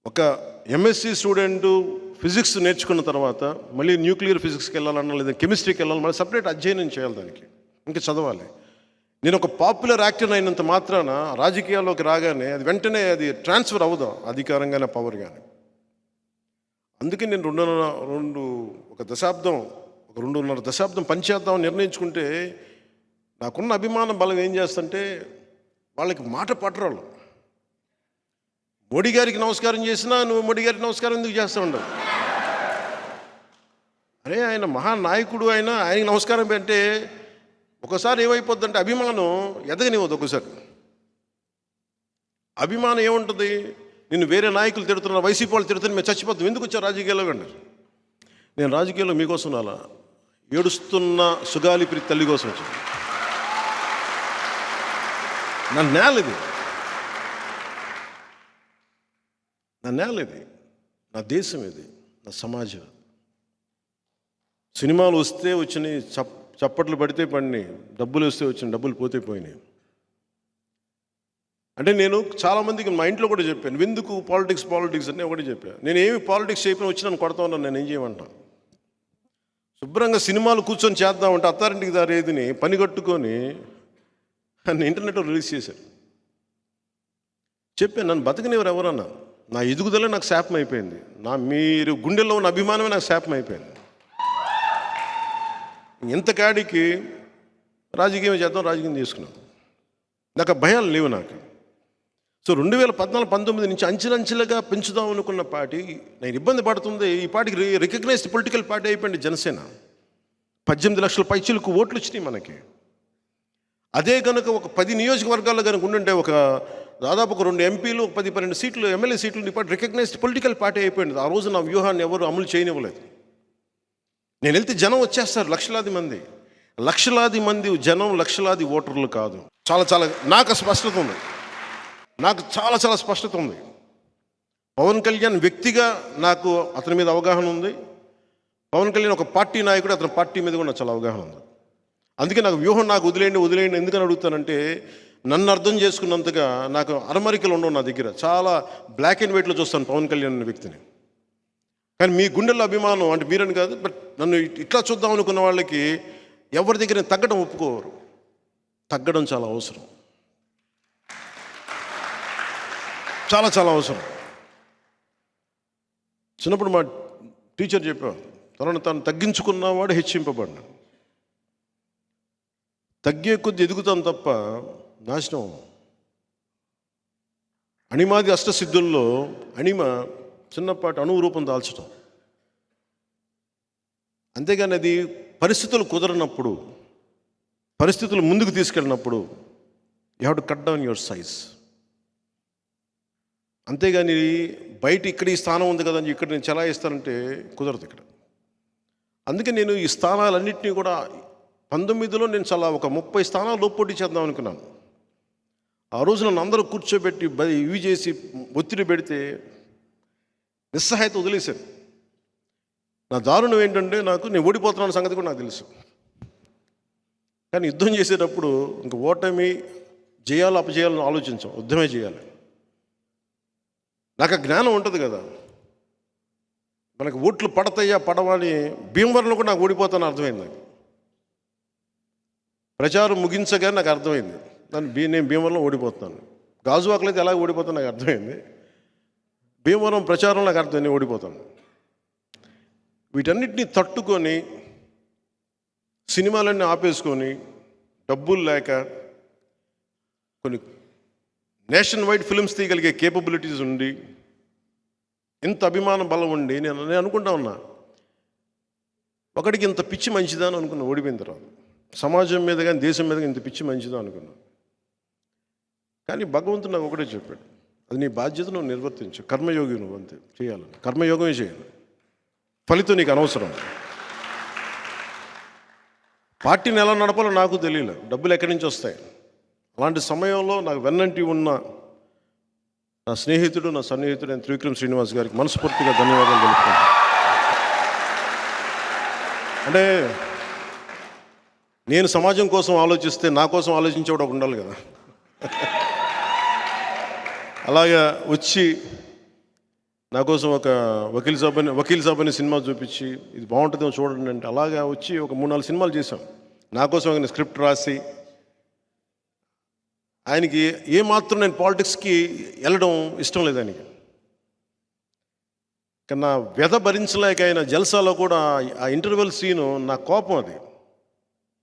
Speaker 1: ఒక ఎంఎస్సి స్టూడెంటు ఫిజిక్స్ నేర్చుకున్న తర్వాత మళ్ళీ న్యూక్లియర్ ఫిజిక్స్కి వెళ్ళాలన్నా లేదా కెమిస్ట్రీకి వెళ్ళాలి, మళ్ళీ సపరేట్ అధ్యయనం చేయాలి, దానికి ఇంకా చదవాలి. నేను ఒక పాపులర్ యాక్టర్ అయినంత మాత్రాన రాజకీయాల్లోకి రాగానే అది వెంటనే అది ట్రాన్స్ఫర్ అవ్వదు, అధికారంగానే పవర్ కానీ. అందుకే నేను ఒక దశాబ్దం, ఒక ఒక 2.5 దశాబ్దం పనిచేద్దామని నిర్ణయించుకుంటే నాకున్న అభిమాన బలం ఏం చేస్తుంటే వాళ్ళకి మాట పట్టరాళ్ళు. మోడీ గారికి నమస్కారం చేసినా నువ్వు మోడీ గారికి నమస్కారం ఎందుకు చేస్తూ ఉండవు? అరే ఆయన మహానాయకుడు, ఆయనకి నమస్కారం అంటే ఒకసారి ఏమైపోద్దంటే అభిమానం ఎదగనివ్వదు. ఒకసారి అభిమానం ఏముంటుంది, నిన్ను వేరే నాయకులు తిడుతున్నా, వైసీపీ వాళ్ళు తిడుతున్నా మేము చచ్చిపోతాం, ఎందుకు వచ్చావు రాజకీయాల్లో అంటారు. నేను రాజకీయాల్లో మీకోసం అలా ఏడుస్తున్న సుగాలి ప్రీతి తల్లి కోసం వచ్చాను. నా నేల ఇది, నా దేశం ఇది, నా సమాజం. సినిమాలు వస్తే వచ్చినాయి, చప్పట్లు పడితే పడినాయి, డబ్బులు వస్తే వచ్చినాయి, డబ్బులు పోతే పోయినాయి. అంటే నేను చాలామందికి మా ఇంట్లో కూడా చెప్పాను, ఎందుకు పాలిటిక్స్ అని ఒకటి చెప్పాను. నేను ఏమి పాలిటిక్స్ చేయకపోయినా వచ్చి నన్ను కొడతా ఉన్నాను, నేను ఏం చేయమంటా. శుభ్రంగా సినిమాలు కూర్చొని చేద్దామంటే అత్తారింటికి దారేదిని పని కట్టుకొని నన్ను ఇంటర్నెట్లో రిలీజ్ చేశారు. చెప్పాను, నన్ను బతకనివ్వరు ఎవరన్నా. నా ఎదుగుదల నాకు శాపం అయిపోయింది, మీరు గుండెల్లో ఉన్న అభిమానమే నాకు శాపం అయిపోయింది. ఇంతకాడికి రాజకీయం చేద్దాం, రాజకీయం చేసుకున్నాను. నాకు ఆ భయాలు లేవు నాకు. సో 2014-19 నుంచి అంచెలంచెలుగా పెంచుదాం అనుకున్న పార్టీ నేను ఇబ్బంది పడుతుంది. ఈ పార్టీకి రికగ్నైజ్డ్ పొలిటికల్ పార్టీ అయిపోయింది జనసేన. 18 లక్షల పైచీలకు ఓట్లు వచ్చినాయి మనకి. అదే కనుక ఒక 10 నియోజకవర్గాల్లో కనుక ఉండుంటే దాదాపు ఒక 2 ఎంపీలు, 10-12 సీట్లు ఎమ్మెల్యే సీట్లు ఈ పార్టీ రికగ్నైజ్డ్ పొలిటికల్ పార్టీ అయిపోయింది. ఆ రోజు నా వ్యూహాన్ని ఎవరు అమలు చేయనివ్వలేదు. నేను వెళ్తే జనం వచ్చేస్తారు, లక్షలాది మంది జనం, లక్షలాది ఓటర్లు కాదు. చాలా నాకు స్పష్టత ఉంది, చాలా స్పష్టత ఉంది. పవన్ కళ్యాణ్ వ్యక్తిగా నాకు అతని మీద అవగాహన ఉంది. పవన్ కళ్యాణ్ ఒక పార్టీ నాయకుడు, అతని పార్టీ మీద కూడా నాకు చాలా అవగాహన ఉంది. అందుకే నాకు వ్యూహం నాకు వదిలేయండి ఎందుకని అడుగుతానంటే, నన్ను అర్థం చేసుకున్నంతగా నాకు అరమరికలు ఉండవు నా దగ్గర. చాలా బ్లాక్ అండ్ వైట్లో చూస్తాను పవన్ కళ్యాణ్ అనే వ్యక్తిని. కానీ మీ గుండెల్లో అభిమానం అంటే మీరని కాదు, బట్ నన్ను ఇట్లా చూద్దాం అనుకున్న వాళ్ళకి ఎవరి దగ్గర తగ్గడం ఒప్పుకోరు. తగ్గడం చాలా అవసరం, చాలా అవసరం. చిన్నప్పుడు మా టీచర్ చెప్పారు, తను తగ్గించుకున్నవాడు హెచ్చింపబడిన. తగ్గే కొద్ది ఎదుగుతాం తప్ప నాశనం. అణిమాది అష్టసిద్ధుల్లో అణిమ చిన్నపాటి అణువు రూపం దాల్చడం. అంతేగాని అది పరిస్థితులు కుదరనప్పుడు, పరిస్థితులు ముందుకు తీసుకెళ్ళినప్పుడు you have to cut down your size. అంతేగాని బయట ఇక్కడ ఈ స్థానం ఉంది కదా అని ఇక్కడ నేను చెలాయిస్తానంటే కుదరదు ఇక్కడ. అందుకే నేను ఈ స్థానాలన్నింటినీ కూడా 19లో నేను ఒక 30 స్థానాలు పోటీ చేద్దాం అనుకున్నాను. ఆ రోజు నన్ను అందరూ కూర్చోబెట్టి ఇవి చేసి ఒత్తిడి పెడితే నిస్సహాయత వదిలేశాను. నా దారుణం ఏంటంటే నేను ఓడిపోతున్నాను సంగతి కూడా నాకు తెలుసు. కానీ యుద్ధం చేసేటప్పుడు ఇంక ఓటమి చేయాలో అపజేయాలని ఆలోచించాం, యుద్ధమే చేయాలి. నాకు ఆ జ్ఞానం ఉంటుంది కదా, మనకు ఓట్లు పడతాయా పడవని. భీమవరంలో కూడా నాకు ఓడిపోతాను అర్థమైంది. నాకు ప్రచారం ముగించగానే నాకు అర్థమైంది నేను భీమవరంలో ఓడిపోతున్నాను. గాజువాకలో అయితే ఎలా ఓడిపోతాను నాకు అర్థమైంది. భీమవరం ప్రచారం నాకు అర్థమైంది, ఓడిపోతాను. వీటన్నిటినీ తట్టుకొని సినిమాలన్నీ ఆపేసుకొని డబ్బులు లేక కొన్ని నేషన్ వైడ్ ఫిల్మ్స్ తీయగలిగే కేపబిలిటీస్ ఉండి ఇంత అభిమాన బలం ఉండి నేను అనుకుంటా ఉన్నా, ఒకటికి ఇంత పిచ్చి మంచిదా అని అనుకున్నా. ఓడిపోయిన తర్వాత సమాజం మీద కానీ దేశం మీద కానీ ఇంత పిచ్చి మంచిదా అనుకున్నా. కానీ భగవంతుడు నాకు ఒకటే చెప్పాడు, అది నీ బాధ్యత, నువ్వు నిర్వర్తించు. కర్మయోగి నువ్వు, అంతే చేయాలని. కర్మయోగమే చేయాలి, ఫలితం నీకు అనవసరం. పార్టీని ఎలా నడపాలో నాకు తెలియలేదు, డబ్బులు ఎక్కడి నుంచి వస్తాయి. అలాంటి సమయంలో నాకు వెన్నంటి ఉన్న నా స్నేహితుడు, నా సన్నిహితుడు అయిన త్రివిక్రమ్ శ్రీనివాస్ గారికి మనస్ఫూర్తిగా ధన్యవాదాలు తెలుపుతున్నాను. అంటే నేను సమాజం కోసం ఆలోచిస్తే నా కోసం ఆలోచించేవాడు ఒక ఉండాలి కదా. అలాగా వచ్చి నా కోసం ఒక వకీల్ సాబ్ అనే సినిమా చూపించి ఇది బాగుంటుందేమో చూడండి అంటే, అలాగా వచ్చి ఒక 3-4 సినిమాలు చేశాం. నా కోసం ఆయన స్క్రిప్ట్ రాసి, ఆయనకి ఏమాత్రం నేను పాలిటిక్స్కి వెళ్ళడం ఇష్టం లేదు ఆయనకి. కానీ నా వ్యధ భరించలేక ఆయన జల్సాలో కూడా ఆ ఇంటర్వెల్ సీను నా కోపం, అది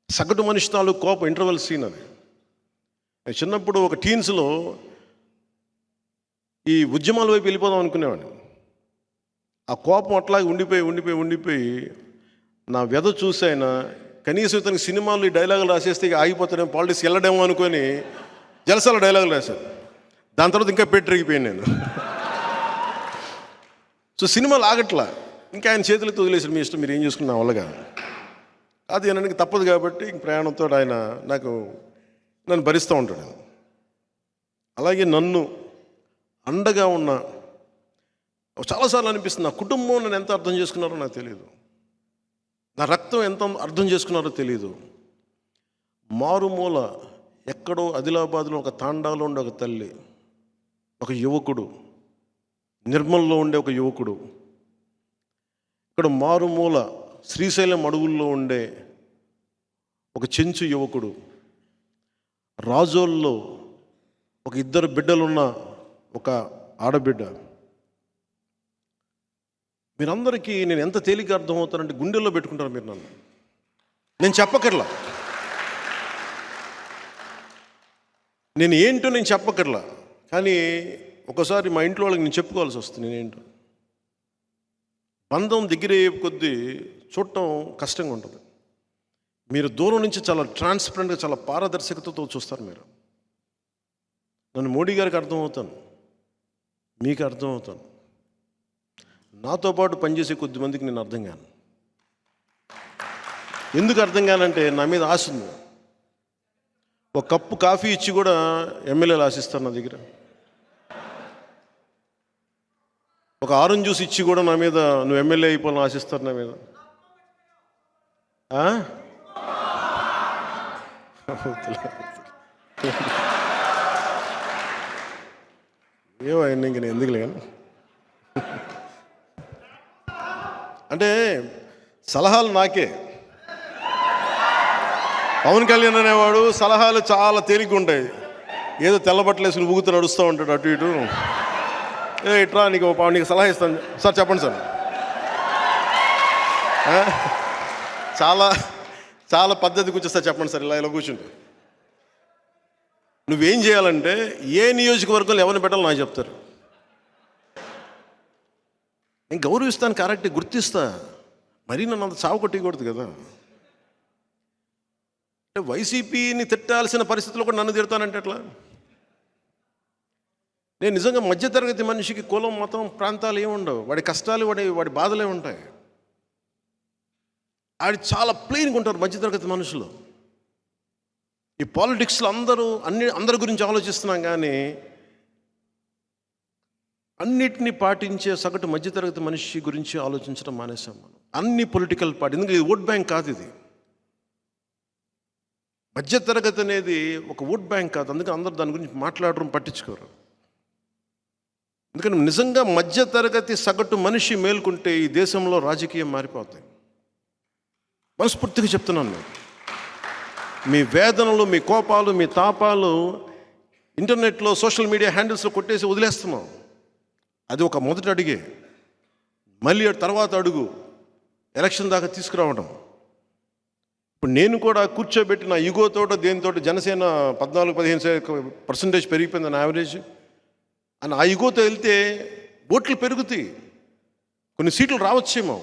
Speaker 1: సగటు మనిషి తాలూకు కోపం, ఇంటర్వెల్ సీన్ అది. నేను చిన్నప్పుడు ఒక టీన్స్లో ఈ ఉద్యమాల వైపు వెళ్ళిపోదాం అనుకునేవాడిని. ఆ కోపం అట్లాగే ఉండిపోయి నా వ్యధ చూసి ఆయన కనీసం ఇతనికి సినిమాలు ఈ డైలాగులు రాసేస్తే ఇక ఆగిపోతాడేమో, పాలిటిక్స్ వెళ్ళడేమో అనుకొని జలసాల డైలాగులు రాశాను. దాని తర్వాత ఇంకా పెట్టిరిగిపోయాను నేను. సో సినిమాలు ఆగట్లా, ఇంకా ఆయన చేతులతో వదిలేసాడు, మీ ఇష్టం, మీరు ఏం చేసుకున్న వల్లగా. అది అనడానికి తప్పదు కాబట్టి ఇంక ప్రయాణంతో ఆయన నన్ను భరిస్తూ ఉంటాడు. అలాగే నన్ను అండగా ఉన్న చాలాసార్లు అనిపిస్తుంది, నా కుటుంబం నన్ను ఎంత అర్థం చేసుకున్నారో నాకు తెలియదు, నా రక్తం ఎంత అర్థం చేసుకున్నారో తెలియదు. మారుమూల ఎక్కడో ఆదిలాబాద్లో ఒక తాండాలో ఉండే ఒక తల్లి, ఒక యువకుడు, నిర్మల్లో ఉండే ఒక యువకుడు, ఇక్కడ మారుమూల శ్రీశైలం అడవుల్లో ఉండే ఒక చెంచు యువకుడు, రాజోల్లో ఒక 2 బిడ్డలున్న ఒక ఆడబిడ్డ. మీరందరికీ నేను ఎంత తేలిక అర్థమవుతానంటే గుండెల్లో పెట్టుకుంటారు మీరు నన్ను. నేను చెప్పకర్లా, నేను ఏంటో నేను చెప్పకర్లా, కానీ ఒకసారి మా ఇంట్లో వాళ్ళకి నేను చెప్పుకోవాల్సి వస్తుంది నేనేంటో. బంధం దగ్గర కొద్దీ చూడటం కష్టంగా ఉంటుంది. మీరు దూరం నుంచి చాలా ట్రాన్స్పరెంట్గా, చాలా పారదర్శకతతో చూస్తారు. మీరు నన్ను మోడీ గారికి అర్థమవుతాను, మీకు అర్థమవుతాను, నాతో పాటు పనిచేసే కొద్ది మందికి నేను అర్థం కాను. ఎందుకు అర్థం కానంటే నా మీద ఆశ ఉంది. ఒక కప్పు కాఫీ ఇచ్చి కూడా ఎమ్మెల్యేలు ఆశిస్తారు నా దగ్గర. ఒక ఆరెంజ్ జ్యూస్ ఇచ్చి కూడా నా మీద నువ్వు ఎమ్మెల్యే అయిపోవాలని ఆశిస్తారు నా మీద. ఏమో ఆయన ఇంక నేను ఎందుకు లేను అంటే సలహాలు నాకే. పవన్ కళ్యాణ్ అనేవాడు సలహాలు చాలా తేలిగ్గా ఉంటాయి. ఏదో తెల్లబట్టలు వేసుకుని ఊగుతూ నడుస్తూ ఉంటాడు అటు ఇటు. ఇట్లా నీకు సలహా ఇస్తాను సార్, చెప్పండి సార్. చాలా చాలా పద్ధతి కూర్చొస్తా, చెప్పండి సార్, ఇలా కూర్చుంటే. నువ్వేం చేయాలంటే ఏ నియోజకవర్గంలో ఎవరిని పెట్టాలో నాకు చెప్తారు. నేను గౌరవిస్తాను, కరెక్ట్, గుర్తిస్తా. మరీ నన్ను అంత చావు కొట్టకూడదు కదా. అంటే వైసీపీని తిట్టాల్సిన పరిస్థితుల్లో కూడా నన్ను తిడతానంటే ఎట్లా? నేను నిజంగా మధ్యతరగతి మనిషికి కులం, మతం, ప్రాంతాలు ఏమి ఉండవు. వాడి కష్టాలు, వాడి బాధలే ఉంటాయి. ఆడి చాలా ప్లెయిన్గా ఉంటారు మధ్యతరగతి మనుషులు. ఈ పాలిటిక్స్లో అందరి గురించి ఆలోచిస్తున్నాం, కానీ అన్నిటినీ పాటించే సగటు మధ్యతరగతి మనిషి గురించి ఆలోచించడం మానేసాం మనం. అన్ని పొలిటికల్ పార్టీ, ఎందుకంటే ఇది ఓట్ బ్యాంక్ కాదు. ఇది మధ్యతరగతి అనేది ఒక ఓట్ బ్యాంక్ కాదు. అందుకని అందరూ దాని గురించి మాట్లాడడం, పట్టించుకోరు. ఎందుకంటే నిజంగా మధ్యతరగతి సగటు మనిషి మేల్కొంటే ఈ దేశంలో రాజకీయం మారిపోతాయి. మనస్ఫూర్తిగా చెప్తున్నాను. నేను మీ వేదనలు, మీ కోపాలు, మీ తాపాలు ఇంటర్నెట్లో, సోషల్ మీడియా హ్యాండిల్స్లో కొట్టేసి వదిలేస్తున్నాం. అది ఒక మొదటి అడుగే. మళ్ళీ తర్వాత అడుగు ఎలక్షన్ దాకా తీసుకురావడం. ఇప్పుడు నేను కూడా కూర్చోబెట్టి నా ఈగోతోట దేనితోటి జనసేన 14-15% పెరిగిపోయింది నా యావరేజ్ అని ఆ ఈగోతో వెళ్తే ఓట్లు పెరుగుతాయి, కొన్ని సీట్లు రావచ్చేమో.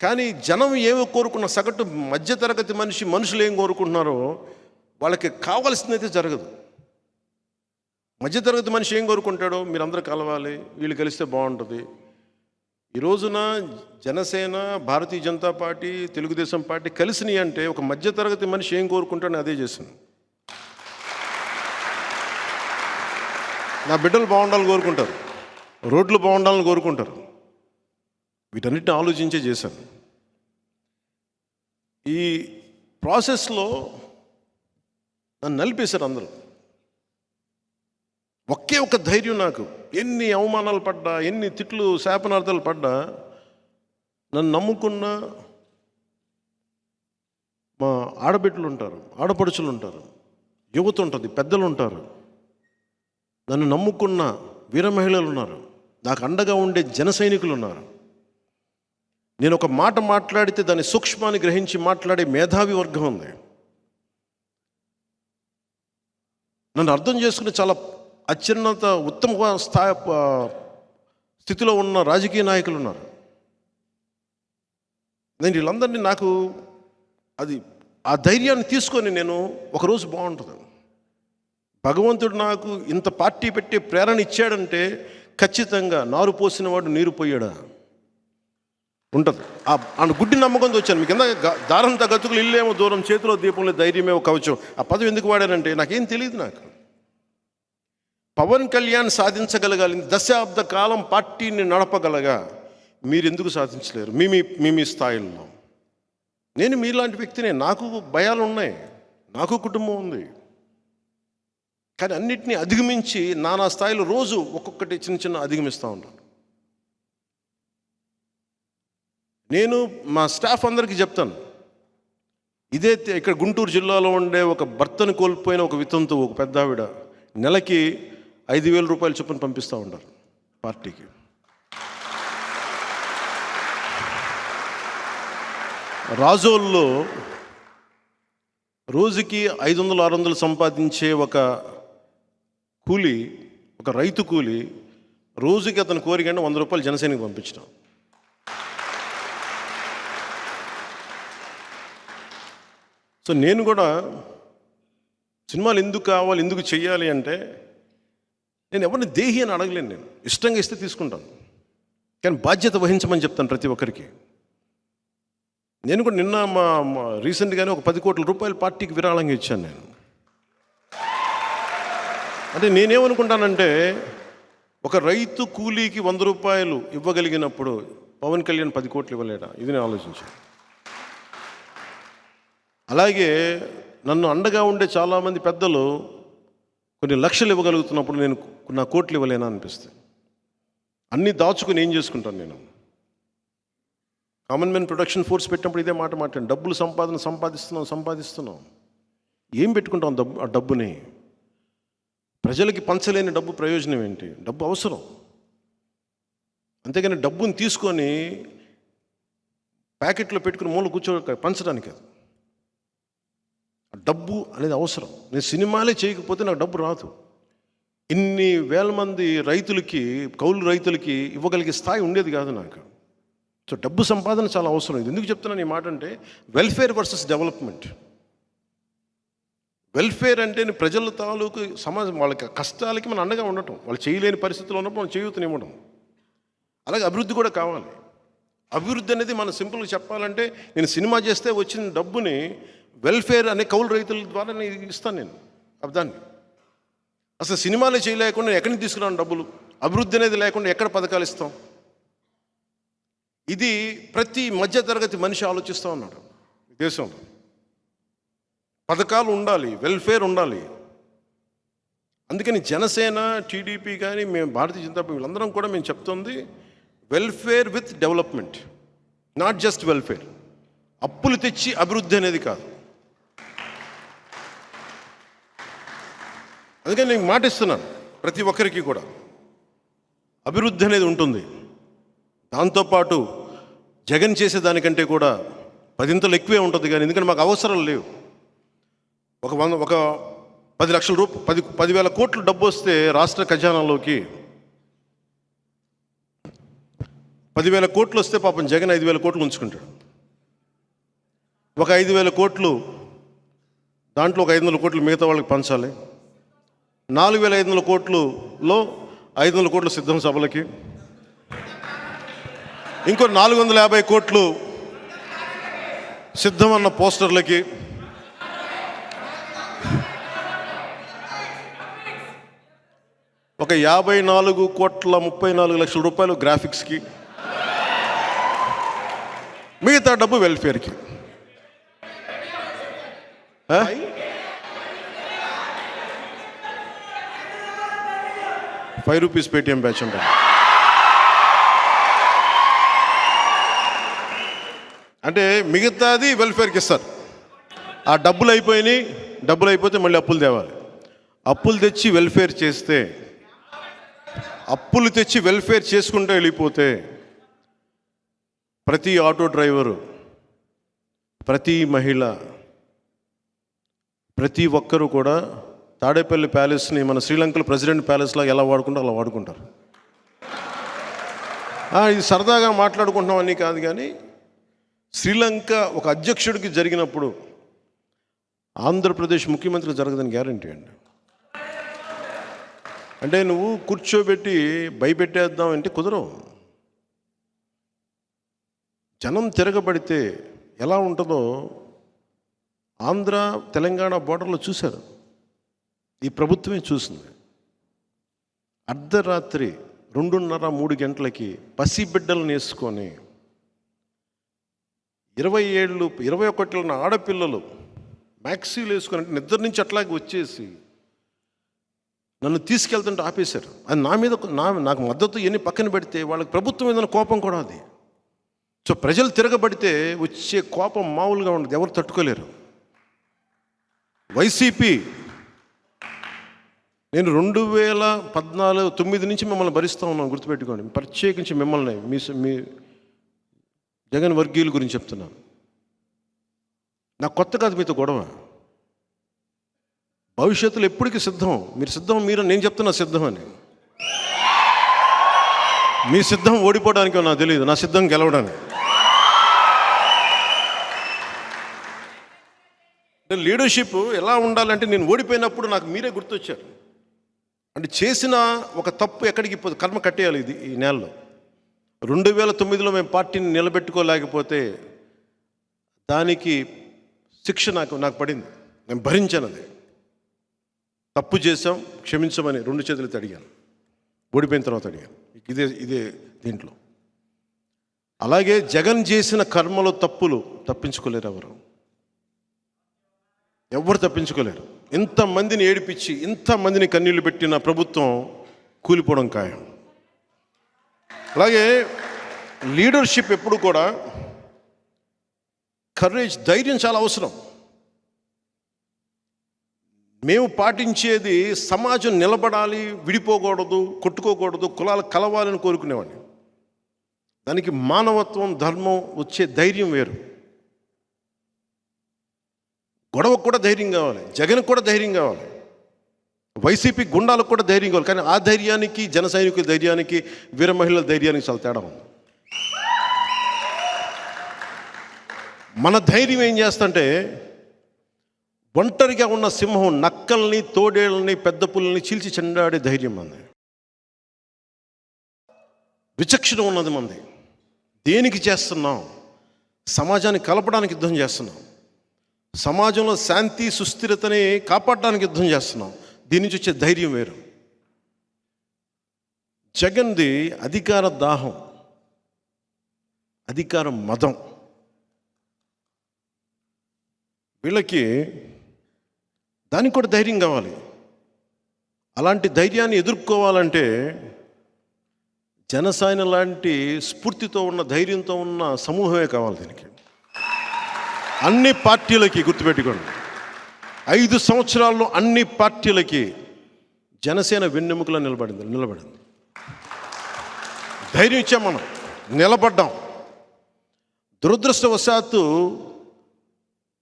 Speaker 1: కానీ జనం ఏమో కోరుకున్న సగటు మధ్యతరగతి మనుషులు ఏం కోరుకుంటున్నారో వాళ్ళకి కావాల్సిందైతే జరగదు. మధ్యతరగతి మనిషి ఏం కోరుకుంటాడో, మీరందరూ కలవాలి, వీళ్ళు కలిస్తే బాగుంటుంది. ఈ రోజున జనసేన, భారతీయ జనతా పార్టీ, తెలుగుదేశం పార్టీ కలిసినాయి అంటే ఒక మధ్యతరగతి మనిషి ఏం కోరుకుంటాడో అదే చేశాను. నా బిడ్డలు బాగుండాలని కోరుకుంటారు, రోడ్లు బాగుండాలని కోరుకుంటారు. వీటన్నిటిని ఆలోచించే చేశాను. ఈ ప్రాసెస్లో నన్ను నలిపేశారు అందరూ. ఒకే ఒక ధైర్యం నాకు. ఎన్ని అవమానాలు పడ్డా, ఎన్ని తిట్లు, శాపనార్థాలు పడ్డా, నన్ను నమ్ముకున్న మా ఆడబిడ్డలు ఉంటారు, ఆడపడుచులు ఉంటారు, యువత ఉంటుంది, పెద్దలు ఉంటారు, నన్ను నమ్ముకున్న వీర మహిళలు ఉన్నారు, నాకు అండగా ఉండే జన సైనికులు ఉన్నారు. నేను ఒక మాట మాట్లాడితే దాని సూక్ష్మాన్ని గ్రహించి మాట్లాడే మేధావి వర్గం ఉంది. నన్ను అర్థం చేసుకుని చాలా అత్యున్నత ఉత్తమ స్థితిలో ఉన్న రాజకీయ నాయకులు ఉన్నారు. నేను వీళ్ళందరినీ నాకు ఆ ధైర్యాన్ని తీసుకొని నేను ఒకరోజు బాగుంటుంది. భగవంతుడు నాకు ఇంత పార్టీ పెట్టే ప్రేరణ ఇచ్చాడంటే ఖచ్చితంగా నారు పోసిన వాడు నీరు పోయాడా ఉంటుంది. ఆ గుడ్డి నమ్మకంతో వచ్చాను. మీకు ఎంత దారంత గతుకులు ఇల్లేమో దూరం, చేతిలో దీపంలో ధైర్యమేమో కవచం. ఆ పదవి ఎందుకు వాడానంటే నాకేం తెలియదు. నాకు పవన్ కళ్యాణ్ సాధించగలగాలి, దశాబ్ద కాలం పార్టీని నడపగలగా, మీరు ఎందుకు సాధించలేరు మీ స్థాయిల్లో? నేను మీలాంటి వ్యక్తినే. నాకు భయాలు ఉన్నాయి, నాకు కుటుంబం ఉంది. కానీ అన్నిటినీ అధిగమించి నానా స్థాయిలో రోజు ఒక్కొక్కటి చిన్న అధిగమిస్తూ ఉంటాను. నేను మా స్టాఫ్ అందరికీ చెప్తాను, ఇదే ఇక్కడ గుంటూరు జిల్లాలో ఉండే ఒక భర్తను కోల్పోయిన ఒక వితంతు, ఒక పెద్ద ఆవిడ నెలకి 5,000 రూపాయలు చొప్పున పంపిస్తూ ఉంటారు పార్టీకి. రాజోల్లో రోజుకి 500-600 సంపాదించే ఒక కూలి, ఒక రైతు కూలి, రోజుకి అతను కోరికంటే 100 రూపాయలు జనసేనకి పంపించడం. సో నేను కూడా సినిమాలు ఎందుకు కావాలి, ఎందుకు చెయ్యాలి అంటే, నేను ఎవరిని దేహి అని అడగలేను. నేను ఇష్టంగా ఇస్తే తీసుకుంటాను, కానీ బాధ్యత వహించమని చెప్తాను ప్రతి ఒక్కరికి. నేను కూడా నిన్న రీసెంట్గానే ఒక 10 కోట్ల రూపాయలు పార్టీకి విరాళంగా ఇచ్చాను. నేను అంటే నేనేమనుకుంటానంటే, ఒక రైతు కూలీకి 100 రూపాయలు ఇవ్వగలిగినప్పుడు పవన్ కళ్యాణ్ 10 కోట్లు ఇవ్వలేడా? ఇది నేను ఆలోచించాను. అలాగే నన్ను అండగా ఉండే చాలామంది పెద్దలు కొన్ని లక్షలు ఇవ్వగలుగుతున్నప్పుడు నేను నా కోట్లు ఇవ్వలేనా అనిపిస్తుంది. అన్నీ దాచుకుని ఏం చేసుకుంటాను నేను? కామన్ మ్యాన్ ప్రొడక్షన్ ఫోర్స్ పెట్టినప్పుడు ఇదే మాట మాట్లాడాను. డబ్బులు సంపాదిస్తున్నాం. ఏం పెట్టుకుంటాం ఆ డబ్బుని? ప్రజలకి పంచలేని డబ్బు ప్రయోజనం ఏంటి? డబ్బు అవసరం, అంతేగాని డబ్బుని తీసుకొని ప్యాకెట్లో పెట్టుకుని మూల పంచడానికి కాదు. డబ్బు అనేది అవసరం. నేను సినిమాలే చేయకపోతే నాకు డబ్బు రాదు. ఇన్ని వేల మంది రైతులకి, కౌలు రైతులకి ఇవ్వగలిగే స్థాయి ఉండేది కాదు నాకు. సో డబ్బు సంపాదన చాలా అవసరం. ఇది ఎందుకు చెప్తున్నాను ఈ మాట అంటే, వెల్ఫేర్ వర్సెస్ డెవలప్మెంట్. వెల్ఫేర్ అంటే ప్రజల తాలూకు సమాజం, వాళ్ళకి కష్టాలకి మనం అండగా ఉండటం, వాళ్ళు చేయలేని పరిస్థితుల్లో ఉన్నప్పుడు మనం చేయూతనివ్వడం. అలాగే అభివృద్ధి కూడా కావాలి. అభివృద్ధి అనేది మనం సింపుల్గా చెప్పాలంటే, నేను సినిమా చేస్తే వచ్చిన డబ్బుని వెల్ఫేర్ అనే కౌలు రైతుల ద్వారా నేను ఇస్తాను. నేను దాన్ని అసలు సినిమాలే చేయలేకుండా ఎక్కడి నుంచి తీసుకున్నాను డబ్బులు? అభివృద్ధి అనేది లేకుండా ఎక్కడ పథకాలు ఇస్తాం? ఇది ప్రతి మధ్యతరగతి మనిషి ఆలోచిస్తూ ఉన్నాడు దేశంలో. పథకాలు ఉండాలి, వెల్ఫేర్ ఉండాలి. అందుకని జనసేన, టీడీపీ కానీ మేము భారతీయ జనతా పార్టీ వీళ్ళందరం కూడా మేము చెప్తుంది welfare with development, not just welfare. అప్పులు తెచ్చి అభివృద్ధి అనేది కాదు. అందుకని నేను మాట ఇస్తున్నాను ప్రతి ఒక్కరికి కూడా, అభివృద్ధి అనేది ఉంటుంది. దాంతోపాటు జగన్ చేసేదానికంటే కూడా 10 ఎక్కువే ఉంటుంది. కానీ ఎందుకంటే మాకు అవసరం లేవు. ఒక 10 లక్షల రూపాయలు, 10,000 కోట్లు డబ్బు వస్తే రాష్ట్ర ఖజానాలోకి 10,000 కోట్లు వస్తే పాపం జగన్ 5,000 కోట్లు ఉంచుకుంటాడు. ఒక 5,000 కోట్లు దాంట్లో ఒక 500 కోట్లు మిగతా వాళ్ళకి పంచాలి. 4,500 కోట్లలో 500 కోట్లు సిద్ధం సభలకి, ఇంకో 450 కోట్లు సిద్ధం అన్న పోస్టర్లకి, ఒక 54,34 రూపాయలు గ్రాఫిక్స్కి, మిగతా డబ్బు వెల్ఫేర్కి. ₹5 పేటిఎం బ్యాచ్ ఉంటుంది. అంటే మిగతాది వెల్ఫేర్కి ఇస్తారు. ఆ డబ్బులు అయిపోతే మళ్ళీ అప్పులు తేవాలి. అప్పులు తెచ్చి వెల్ఫేర్ చేస్తే అప్పులు తెచ్చి వెల్ఫేర్ చేసుకుంటూ వెళ్ళిపోతే ప్రతి ఆటో డ్రైవరు, ప్రతి మహిళ, ప్రతి ఒక్కరూ కూడా తాడేపల్లి ప్యాలెస్ని మన శ్రీలంకలో ప్రెసిడెంట్ ప్యాలెస్లా ఎలా వాడుకుంటారో అలా వాడుకుంటారు. ఇది సరదాగా మాట్లాడుకుంటున్నాం అని కాదు, కానీ శ్రీలంక ఒక అధ్యక్షుడికి జరిగినప్పుడు ఆంధ్రప్రదేశ్ ముఖ్యమంత్రికి జరగదని గ్యారంటీ అండి. అంటే నువ్వు కూర్చోబెట్టి భయపెట్టేద్దాం అంటే కుదరవు. జనం తిరగబడితే ఎలా ఉంటుందో ఆంధ్ర తెలంగాణ బోర్డర్లో చూశారు. ఈ ప్రభుత్వమే చూసింది. అర్ధరాత్రి 2:30-3 గంటలకి పసిబిడ్డలను వేసుకొని 20 ఏళ్ళు 21 ఉన్న ఆడపిల్లలు మ్యాక్సీలు వేసుకొని నిద్ర నుంచి అట్లాగే వచ్చేసి నన్ను తీసుకెళ్తుంటే ఆపేశారు. అది నా మీద నాకు మద్దతు ఎన్ని పక్కన పెడితే వాళ్ళకి ప్రభుత్వం ఏదైనా కోపం కూడా అది. సో ప్రజలు తిరగబడితే వచ్చే కోపం మామూలుగా ఉండదు, ఎవరు తట్టుకోలేరు. వైసీపీ నేను 2014-9 నుంచి మిమ్మల్ని భరిస్తూ ఉన్నాను, గుర్తుపెట్టుకోండి. ప్రత్యేకించి మిమ్మల్ని మీ జగన్ వర్గీయుల గురించి చెప్తున్నాను. నాకు కొత్త కాదు మీతో గొడవ. భవిష్యత్తులో ఎప్పటికీ సిద్ధం. మీరు సిద్ధం, నేను చెప్తున్నా సిద్ధం అని. మీ సిద్ధం ఓడిపోవడానికి నాకు తెలియదు, నా సిద్ధం గెలవడానికి. లీడర్షిప్ ఎలా ఉండాలంటే నేను ఓడిపోయినప్పుడు నాకు మీరే గుర్తొచ్చారు. అంటే చేసిన ఒక తప్పు ఎక్కడికి కర్మ కట్టేయాలి. ఈ నెలలో 2009లో మేము పార్టీని నిలబెట్టుకోలేకపోతే దానికి శిక్ష నాకు పడింది. నేను భరించాను. అది తప్పు చేసాం, క్షమించమని 2 చేతులతో అడిగాను. ఓడిపోయిన తర్వాత అడిగాను. ఇదే దీంట్లో. అలాగే జగన్ చేసిన కర్మలో తప్పులు తప్పించుకోలేరు ఎవరు తప్పించుకోలేరు. ఇంతమందిని ఏడిపించి ఇంతమందిని కన్నీళ్లు పెట్టిన ప్రభుత్వం కూలిపోవడం ఖాయం. అలాగే లీడర్షిప్ ఎప్పుడు కూడా కరేజ్, ధైర్యం చాలా అవసరం. మేము పాటించేది సమాజం నిలబడాలి, విడిపోకూడదు, కొట్టుకోకూడదు, కులాలు కలవాలని కోరుకునేవాడిని. దానికి మానవత్వం, ధర్మం వచ్చే ధైర్యం వేరు. గొడవకు కూడా ధైర్యం కావాలి, జగన్కి కూడా ధైర్యం కావాలి, వైసీపీ గుండాలకు కూడా ధైర్యం కావాలి. కానీ ఆ ధైర్యానికి, జన సైనికుల ధైర్యానికి, వీర మహిళల ధైర్యానికి చాలా తేడా ఉంది. మన ధైర్యం ఏం చేస్తుంటే ఒంటరిగా ఉన్న సింహం నక్కల్ని, తోడేళ్ళని, పెద్ద పుల్లని చీల్చి చెండాడే ధైర్యం మంది. విచక్షణ ఉన్నది మంది. దేనికి చేస్తున్నాం? సమాజాన్ని కలపడానికి యుద్ధం చేస్తున్నాం. సమాజంలో శాంతి సుస్థిరతని కాపాడడానికి యుద్ధం చేస్తున్నాం. దీని నుంచి వచ్చే ధైర్యం వేరు. జగన్ది అధికార దాహం, అధికార మదం. వీళ్ళకి దానికి కూడా ధైర్యం కావాలి. అలాంటి ధైర్యాన్ని ఎదుర్కోవాలంటే జనసేన లాంటి స్ఫూర్తితో ఉన్న, ధైర్యంతో ఉన్న సమూహమే కావాలి. దీనికి అన్ని పార్టీలకి, గుర్తుపెట్టుకోండి, 5 సంవత్సరాల్లో అన్ని పార్టీలకి జనసేన వెన్నెముకలా నిలబడింది. ధైర్యం ఇచ్చాం, మనం నిలబడ్డాం. దురదృష్టవశాత్తు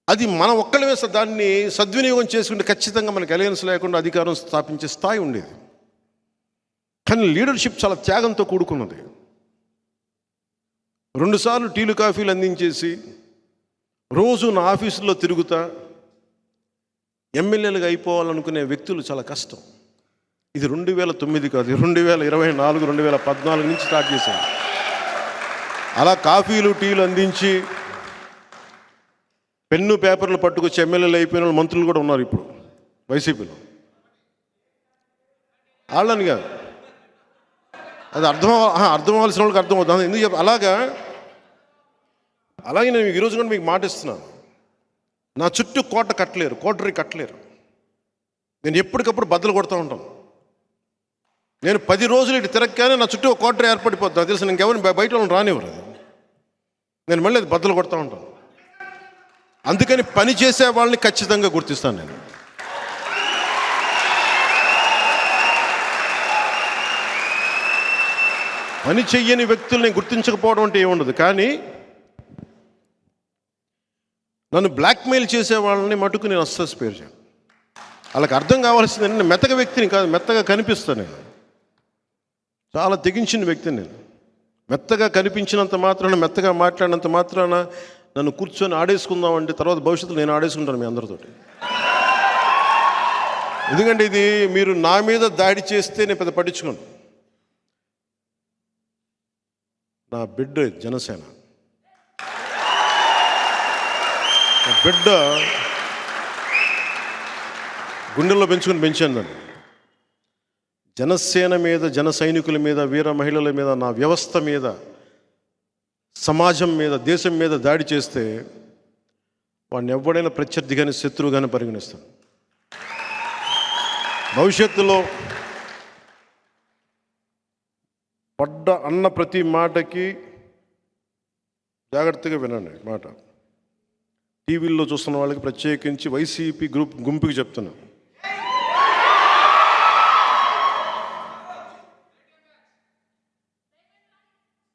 Speaker 1: అది మన ఒక్కళ్ళమే దాన్ని సద్వినియోగం చేసుకుంటే ఖచ్చితంగా మనకు అలయన్స్ లేకుండా అధికారం స్థాపించే స్థాయి ఉండేది. కానీ లీడర్షిప్ చాలా త్యాగంతో కూడుకున్నది. 2 సార్లు టీలు కాఫీలు అందించేసి రోజు నా ఆఫీసులో తిరుగుతా ఎమ్మెల్యేలుగా అయిపోవాలనుకునే వ్యక్తులు చాలా కష్టం. ఇది 2009 కాదు, 2024, 2014 నుంచి స్టార్ట్ చేశాను. అలా కాఫీలు, టీలు అందించి పెన్ను, పేపర్లు పట్టుకొచ్చి ఎమ్మెల్యేలు అయిపోయిన మంత్రులు కూడా ఉన్నారు ఇప్పుడు వైసీపీలో. వాళ్ళని కాదు, అది అర్థం అవ్వాల్సిన వాళ్ళకి అర్థమవుతుంది. ఎందుకు చెప్ప అలాగే నేను ఈరోజు కూడా మీకు మాట ఇస్తున్నాను. నా చుట్టూ కోటరీ కట్టలేరు. నేను ఎప్పటికప్పుడు బద్దలు కొడుతూ ఉంటాను. నేను 10 రోజులు ఇటు తిరగగానే నా చుట్టూ కోటరీ ఏర్పడిపోతుంది. నాకు తెలుసు, ఇంకెవరిని బయట వాళ్ళని రానివ్వరు. నేను మళ్ళీ అది బద్దలు కొడుతూ ఉంటాను. అందుకని పని చేసే వాళ్ళని ఖచ్చితంగా గుర్తిస్తాను నేను. పని చెయ్యని వ్యక్తుల్ని గుర్తించకపోవడం అంటే ఏముండదు, కానీ నన్ను బ్లాక్మెయిల్ చేసే వాళ్ళని మటుకు నేను అస్సలు స్పేర్ చేయను. వాళ్ళకి అర్థం కావాల్సింది నేను మెత్తగా వ్యక్తిని కాదు, మెత్తగా కనిపిస్తాను. నేను చాలా తెగించిన వ్యక్తిని. నేను మెత్తగా కనిపించినంత మాత్రాన, మెత్తగా మాట్లాడినంత మాత్రాన నన్ను కూర్చొని ఆడేసుకుందామంటే తర్వాత భవిష్యత్తులో నేను ఆడేసుకుంటాను మీ అందరితోటి. ఎందుకంటే ఇది మీరు నా మీద దాడి చేస్తే నేను పెద్ద పట్టించుకోను. నా బిడ్డ జనసేన, నా బిడ్డ గుండెల్లో పెంచాను నన్ను. జనసేన మీద, జన సైనికుల మీద, వీర మహిళల మీద, నా వ్యవస్థ మీద, సమాజం మీద, దేశం మీద దాడి చేస్తే వాడిని ఎవడైనా ప్రత్యర్థి కానీ శత్రువు కానీ పరిగణిస్తాను. భవిష్యత్తులో పడ్డ అన్న ప్రతి మాటకి జాగ్రత్తగా వినండి మాట. టీవీల్లో చూస్తున్న వాళ్ళకి, ప్రత్యేకించి వైసీపీ గుంపుకి చెప్తున్నా,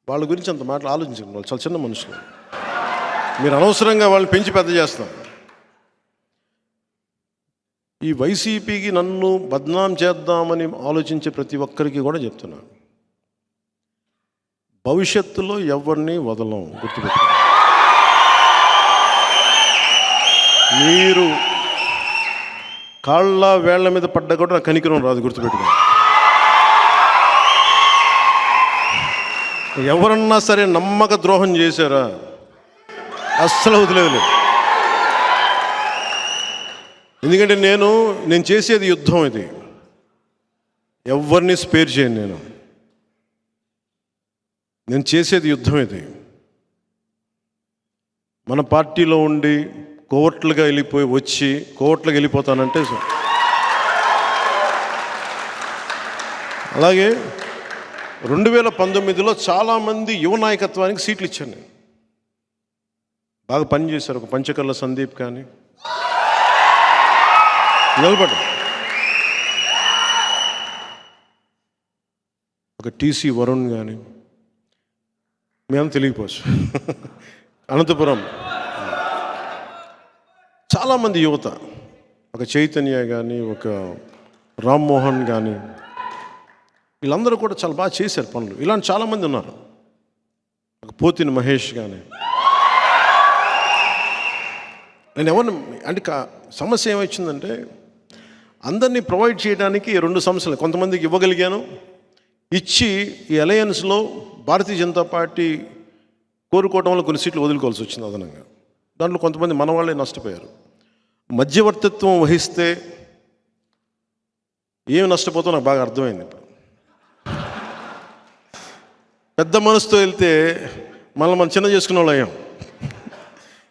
Speaker 1: వాళ్ళ గురించి అంత మాటలు ఆలోచించండి. వాళ్ళు చాలా చిన్న మనుషులు. మీరు అనవసరంగా వాళ్ళని పెంచి పెద్ద చేస్తారు. ఈ వైసీపీకి నన్ను బద్నాం చేద్దామని ఆలోచించే ప్రతి ఒక్కరికి కూడా చెప్తున్నాను, భవిష్యత్తులో ఎవరిని వదలం. గుర్తుపెట్టుకోండి. మీరు కాళ్ళ వేళ్ల మీద పడ్డా కూడా నాకు కనికరం రాదు. గుర్తుపెట్టుకోండి. ఎవరన్నా సరే నమ్మక ద్రోహం చేశారా, అస్సలు వదిలేదు. ఎందుకంటే నేను చేసేది యుద్ధం. ఇది ఎవరిని స్పేర్ చేయను. నేను చేసేది యుద్ధం. ఇది మన పార్టీలో ఉండి కోవట్లుగా వెళ్ళిపోతానంటే అలాగే 2019లో చాలామంది యువ నాయకత్వానికి సీట్లు ఇచ్చాను నేను. బాగా పనిచేశారు. ఒక పంచకర్ల సందీప్ కానీ, నిలబడ్డా, ఒక టీసీ వరుణ్ కానీ, మేము తెలియపోవచ్చు. అనంతపురం చాలామంది యువత, ఒక చైతన్య కానీ, ఒక రామ్మోహన్ కానీ, వీళ్ళందరూ కూడా చాలా బాగా చేశారు పనులు. ఇలాంటి చాలామంది ఉన్నారు. ఒక పోతిని మహేష్ కానీ. నేను ఎవరిని అంటే సమస్య ఏమొచ్చిందంటే, అందరినీ ప్రొవైడ్ చేయడానికి 2 సమస్యలు. కొంతమందికి ఇవ్వగలిగాను, ఇచ్చి ఈ అలయన్స్లో భారతీయ జనతా పార్టీ కోరుకోవడం వల్ల కొన్ని సీట్లు వదులుకోవాల్సి వచ్చింది అదనంగా. దాంట్లో కొంతమంది మన వాళ్ళే నష్టపోయారు. మధ్యవర్తిత్వం వహిస్తే ఏమి నష్టపోతామో నాకు బాగా అర్థమైంది. ఇప్పుడు పెద్ద మనసుతో వెళ్తే మనం చిన్న చేసుకునే వాళ్ళు అయ్యాం.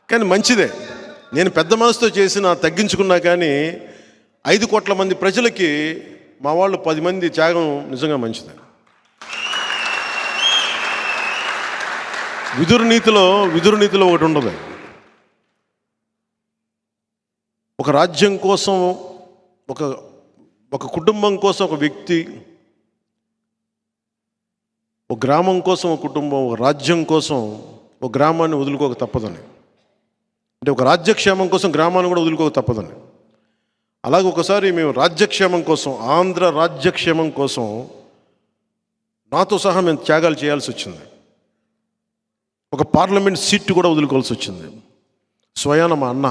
Speaker 1: కానీ మంచిదే. నేను పెద్ద మనసుతో తగ్గించుకున్నా కానీ 5 కోట్ల మంది ప్రజలకి మా వాళ్ళు 10 మంది త్యాగం నిజంగా మంచిదే. విదురు నీతిలో ఒకటి ఉండదు. ఒక రాజ్యం కోసం, ఒక కుటుంబం కోసం ఒక వ్యక్తి, ఒక గ్రామం కోసం ఒక కుటుంబం, ఒక రాజ్యం కోసం ఒక గ్రామాన్ని వదులుకోక తప్పదని. అంటే ఒక రాజ్యక్షేమం కోసం గ్రామాన్ని కూడా వదులుకోక తప్పదని. అలాగే ఒకసారి మేము రాజ్యక్షేమం కోసం, ఆంధ్ర రాజ్యక్షేమం కోసం నాతో సహా మేము త్యాగాలు చేయాల్సి వచ్చింది. ఒక పార్లమెంట్ సీట్ కూడా వదులుకోవాల్సి వచ్చింది. స్వయాన మా అన్న,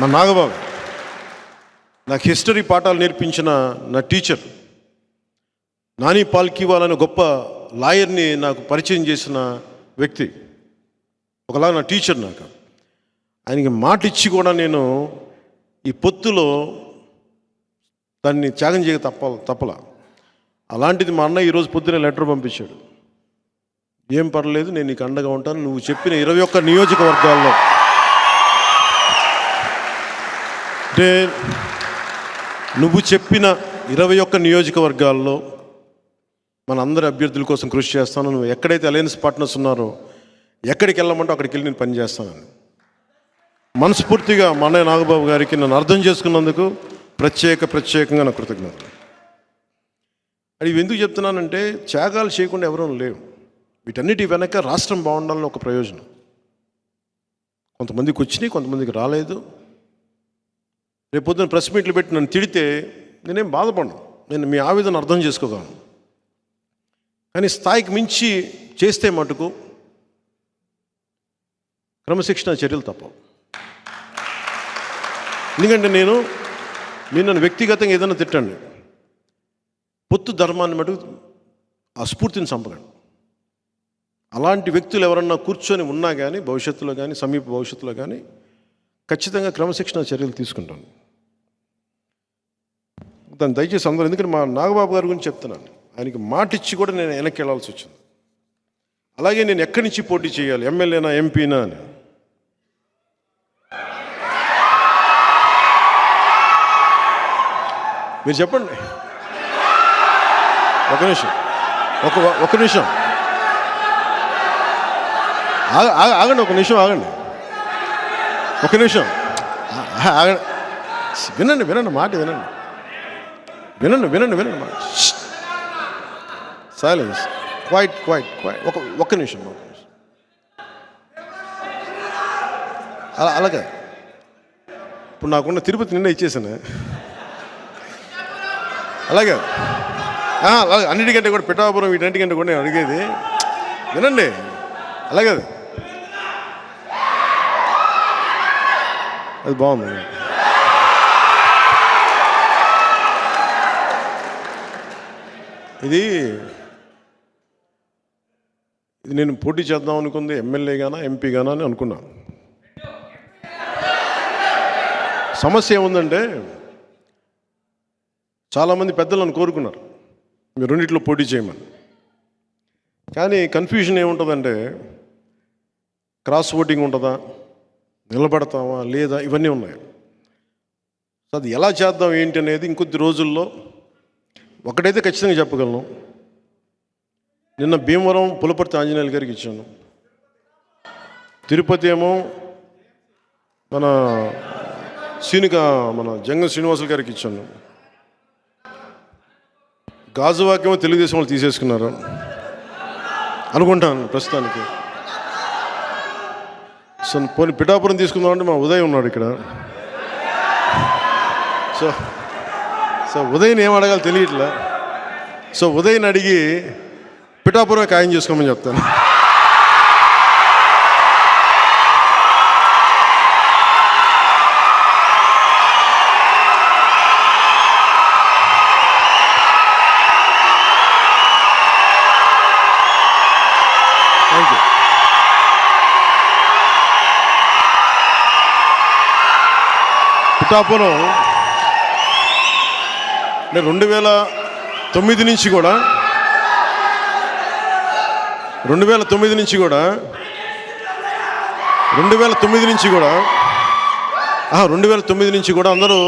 Speaker 1: మా నాగబాబు, నాకు హిస్టరీ పాఠాలు నేర్పించిన నా టీచర్, నాని పాల్కీవాల్ అనే గొప్ప లాయర్ని నాకు పరిచయం చేసిన వ్యక్తి, ఒకలా నా టీచర్. నాకు ఆయనకి మాట ఇచ్చి కూడా నేను ఈ పొత్తులో దాన్ని త్యాగం చేయక తప్పలా. అలాంటిది మా అన్న ఈరోజు పొద్దునే లెటర్ పంపించాడు, ఏం పర్లేదు నేను నీకు అండగా ఉంటాను, నువ్వు చెప్పిన 21 నియోజకవర్గాల్లో, అంటే నువ్వు చెప్పిన 21 నియోజకవర్గాల్లో మన అందరి అభ్యర్థుల కోసం కృషి చేస్తాను, నువ్వు ఎక్కడైతే అలయన్స్ పార్ట్నర్స్ ఉన్నారో ఎక్కడికి వెళ్ళమంటో అక్కడికి వెళ్ళి నేను పనిచేస్తానని మనస్ఫూర్తిగా మా అన్నయ్య నాగబాబు గారికి నన్ను అర్థం చేసుకున్నందుకు ప్రత్యేకంగా నా కృతజ్ఞతలు. అది ఇవి ఎందుకు చెప్తున్నానంటే త్యాగాలు చేయకుండా ఎవరూ లేవు. వీటన్నిటి వెనక రాష్ట్రం బాగుండాలని ఒక ప్రయోజనం. కొంతమందికి వచ్చినాయి, కొంతమందికి రాలేదు. రేపు పొద్దున ప్రెస్ మీట్లు పెట్టి నన్ను తిడితే నేనేం బాధపడను, నేను మీ ఆవేదన అర్థం చేసుకోగలను. కానీ స్థాయికి మించి చేస్తే మటుకు క్రమశిక్షణ చర్యలు తప్పవు. ఎందుకంటే మీరు నన్ను వ్యక్తిగతంగా ఏదైనా తిట్టండి, పొత్తు ధర్మాన్ని మటుకు ఆ స్ఫూర్తిని చంపకండి. అలాంటి వ్యక్తులు ఎవరన్నా కూర్చొని ఉన్నా కానీ భవిష్యత్తులో కానీ సమీప భవిష్యత్తులో కానీ ఖచ్చితంగా క్రమశిక్షణ చర్యలు తీసుకుంటాను. దాన్ని దయచేసి అందరూ, ఎందుకంటే మా నాగబాబు గారి గురించి చెప్తున్నాను, ఆయనకి మాట ఇచ్చి కూడా నేను వెనక్కి వెళ్ళాల్సి వచ్చింది. అలాగే నేను ఎక్కడి నుంచి పోటీ చేయాలి, ఎమ్మెల్యేనా ఎంపీనా అని. మీరు చెప్పండి. ఒక నిమిషం ఆగండి, ఒక నిమిషం ఆగండి. వినండి మాట వినండి మాట. Silence, quiet. ఒక్క నిమిషం. అలాగే ఇప్పుడు నాకున్న తిరుపతి నిన్న ఇచ్చేసాను. అలాగే అన్నిటికంటే కూడా పిఠాపురం వీటన్నిటికంటే కూడా నేను అడిగేది వినండి. అలాగే అది బాగుంది. ఇది నేను పోటీ చేద్దాం అనుకుంది ఎమ్మెల్యే గానా ఎంపీ గానా అని అనుకున్నాను. సమస్య ఏముందంటే చాలామంది పెద్దలు నన్ను కోరుకున్నారు మీరు రెండిట్లో పోటీ చేయమని. కానీ కన్ఫ్యూజన్ ఏముంటుందంటే క్రాస్ ఓటింగ్ ఉంటుందా, నిలబడతామా లేదా, ఇవన్నీ ఉన్నాయి. సో అది ఎలా చేద్దాం ఏంటి అనేది ఇంకొద్ది రోజుల్లో ఒకటైతే ఖచ్చితంగా చెప్పగలను. నిన్న భీమవరం పులపర్తి ఆంజనేయులు గారికి ఇచ్చాను, తిరుపతి ఏమో మన జంగం శ్రీనివాసులు గారికి ఇచ్చాను, గాజువాకేమో తెలుగుదేశం వాళ్ళు తీసేసుకున్నారు అనుకుంటాను ప్రస్తుతానికి. సో పోనీ పిఠాపురం తీసుకుందామంటే మా ఉదయ్ ఉన్నాడు ఇక్కడ. సో ఉదయ్ని ఏం అడగాలి తెలియట్లే. సో ఉదయ్ని అడిగి పిఠాపురమే ఖాయం చేసుకోమని చెప్తాను. Thank you. పిఠాపురం నేను 2009 నుంచి కూడా 2009 నుంచి కూడా 2009 నుంచి కూడా అందరూ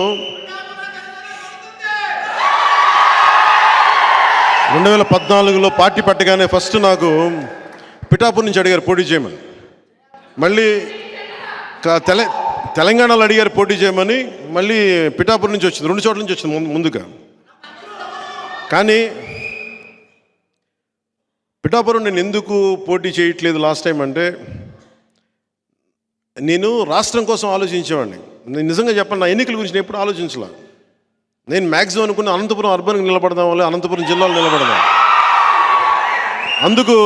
Speaker 1: 2014లో పార్టీ పెట్టగానే ఫస్ట్ నాకు పిఠాపురం నుంచి అడిగారు పోటీ చేయమని. మళ్ళీ తెలంగాణలో అడిగారు పోటీ చేయమని, మళ్ళీ పిఠాపురం నుంచి వచ్చింది, 2 చోట్ల నుంచి వచ్చింది ముందుగా. కానీ పిఠాపురం నేను ఎందుకు పోటీ చేయట్లేదు లాస్ట్ టైం అంటే, నేను రాష్ట్రం కోసం ఆలోచించేవాడిని. నేను నిజంగా చెప్పాను, నా ఎన్నికల గురించి నేను ఎప్పుడు ఆలోచించలే. నేను మ్యాక్సిమం అనుకున్న అనంతపురం అర్బన్కి నిలబడదాం, వల్ల అనంతపురం జిల్లాలో నిలబడదాం. అందుకు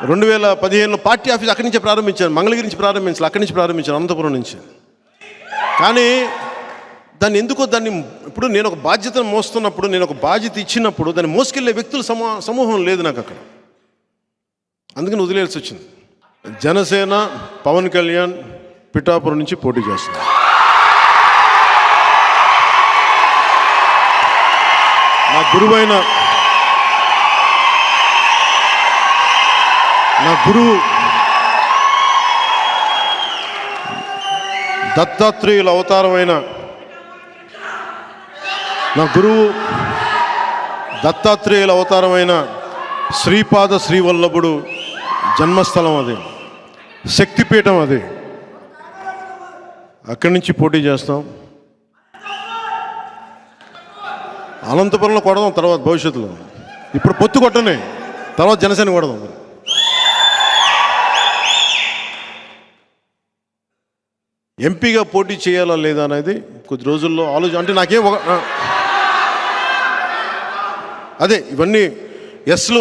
Speaker 1: 2015లో పార్టీ ఆఫీస్ అక్కడి నుంచే ప్రారంభించాను, మంగళగిరి నుంచి ప్రారంభించాలి, అక్కడి నుంచి ప్రారంభించాను, అనంతపురం నుంచి. కానీ దాన్ని ఇప్పుడు నేను ఒక బాధ్యతను మోస్తున్నప్పుడు, నేను ఒక బాధ్యత ఇచ్చినప్పుడు దాన్ని మోసుకెళ్ళే వ్యక్తుల సమూహం లేదు నాకు అక్కడ. అందుకని వదిలేయాల్సి వచ్చింది. జనసేన పవన్ కళ్యాణ్ పిఠాపురం నుంచి పోటీ చేస్తుంది. నా గురువు దత్తాత్రేయుల అవతారమైన శ్రీపాద శ్రీవల్లభుడు జన్మస్థలం అది, శక్తిపీఠం అది. అక్కడి నుంచి పోటీ చేస్తాం. అనంతపురంలో కొడదాం తర్వాత భవిష్యత్తులో. ఇప్పుడు పొత్తు కొట్టనే, తర్వాత జనసేన కొడదాం. ఎంపీగా పోటీ చేయాలా లేదా అనేది కొద్ది రోజుల్లో ఆలోచన. అంటే నాకేం అదే ఇవన్నీ ఎస్లు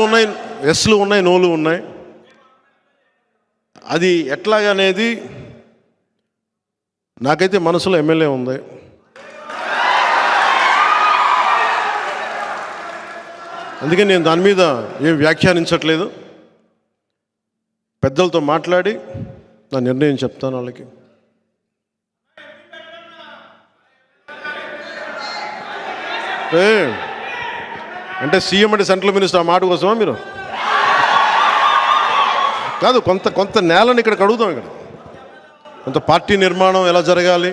Speaker 1: ఉన్నాయి, నోలు ఉన్నాయి. అది ఎట్లాగనేది నాకైతే మనసులో ఎమ్మెల్యే ఉంది. అందుకే నేను దాని మీద ఏం వ్యాఖ్యానించట్లేదు. పెద్దలతో మాట్లాడి నా నిర్ణయం చెప్తాను వాళ్ళకి. అంటే సీఎం అంటే సెంట్రల్ మినిస్టర్ ఆ మాట కోసమా మీరు? కాదు, కొంత నేలని ఇక్కడ అడుగుతాం. ఇక్కడ కొంత పార్టీ నిర్మాణం ఎలా జరగాలి,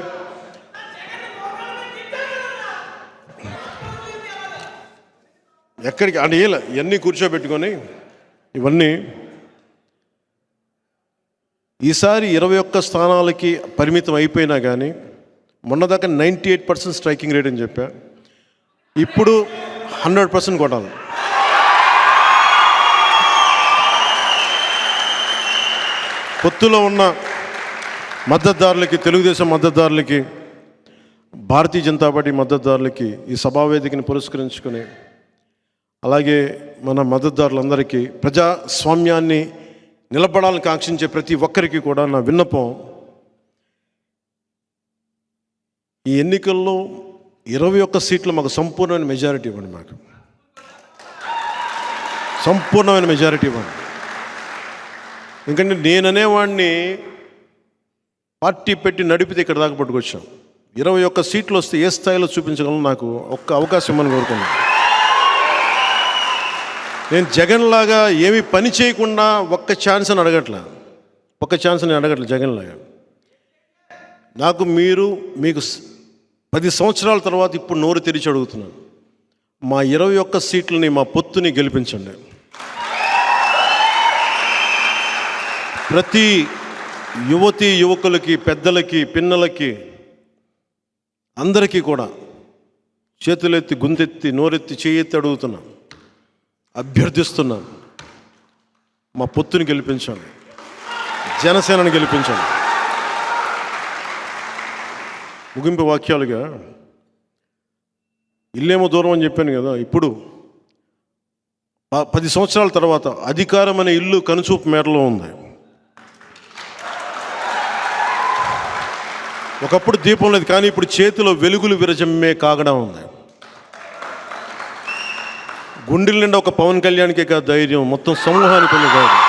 Speaker 1: ఎక్కడికి అంటే ఇవన్నీ కూర్చోబెట్టుకొని ఇవన్నీ ఈసారి 21 స్థానాలకి పరిమితం అయిపోయినా కానీ మొన్నదాకా 98% స్ట్రైకింగ్ రేట్ అని చెప్పా. ఇప్పుడు 100% కొట్టాలి. పొత్తులో ఉన్న మద్దతుదారులకి, తెలుగుదేశం మద్దతుదారులకి, భారతీయ జనతా పార్టీ మద్దతుదారులకి ఈ సభావేదికని పురస్కరించుకొని, అలాగే మన మద్దతుదారులందరికీ, ప్రజాస్వామ్యాన్ని నిలబడాలని కాంక్షించే ప్రతి ఒక్కరికి కూడా నా విన్నపం, ఈ ఎన్నికల్లో 21 సీట్లు మాకు సంపూర్ణమైన మెజారిటీ ఇవ్వండి. మాకు సంపూర్ణమైన మెజారిటీ ఇవ్వండి. ఎందుకంటే నేననేవాడిని పార్టీ పెట్టి నడిపితే ఇక్కడ దాకా పట్టుకొచ్చాం. 21 సీట్లు వస్తే ఏ స్థాయిలో చూపించగలను నాకు ఒక్క అవకాశం ఇవ్వమని కోరుకున్నాను. నేను జగన్ లాగా ఏమీ పని చేయకుండా ఒక్క ఛాన్స్ అని అడగట్లే, జగన్ లాగా. నాకు మీకు 10 సంవత్సరాల తర్వాత ఇప్పుడు నోరు తెరిచి అడుగుతున్నాను, మా 21 సీట్లని, మా పొత్తుని గెలిపించండి. ప్రతి యువతి యువకులకి, పెద్దలకి, పిన్నలకి, అందరికీ కూడా చేతులెత్తి, గుంతెత్తి, నోరెత్తి, చేయెత్తి అడుగుతున్నా, అభ్యర్థిస్తున్నాను, మా పొత్తుని గెలిపించండి, జనసేనని గెలిపించండి. ముగింపు వాక్యాలుగా ఇల్లేమో దూరం అని చెప్పాను కదా. ఇప్పుడు 10 సంవత్సరాల తర్వాత అధికారం అనే ఇల్లు కనుచూపు మేరలో ఉంది. ఒకప్పుడు దీపం లేదు, కానీ ఇప్పుడు చేతిలో వెలుగులు విరజమ్మే కాగడం ఉంది. గుండెల నిండా ఒక పవన్ కళ్యాణ్కే కాదు ధైర్యం, మొత్తం సమూహానికి ఉంది ధైర్యం.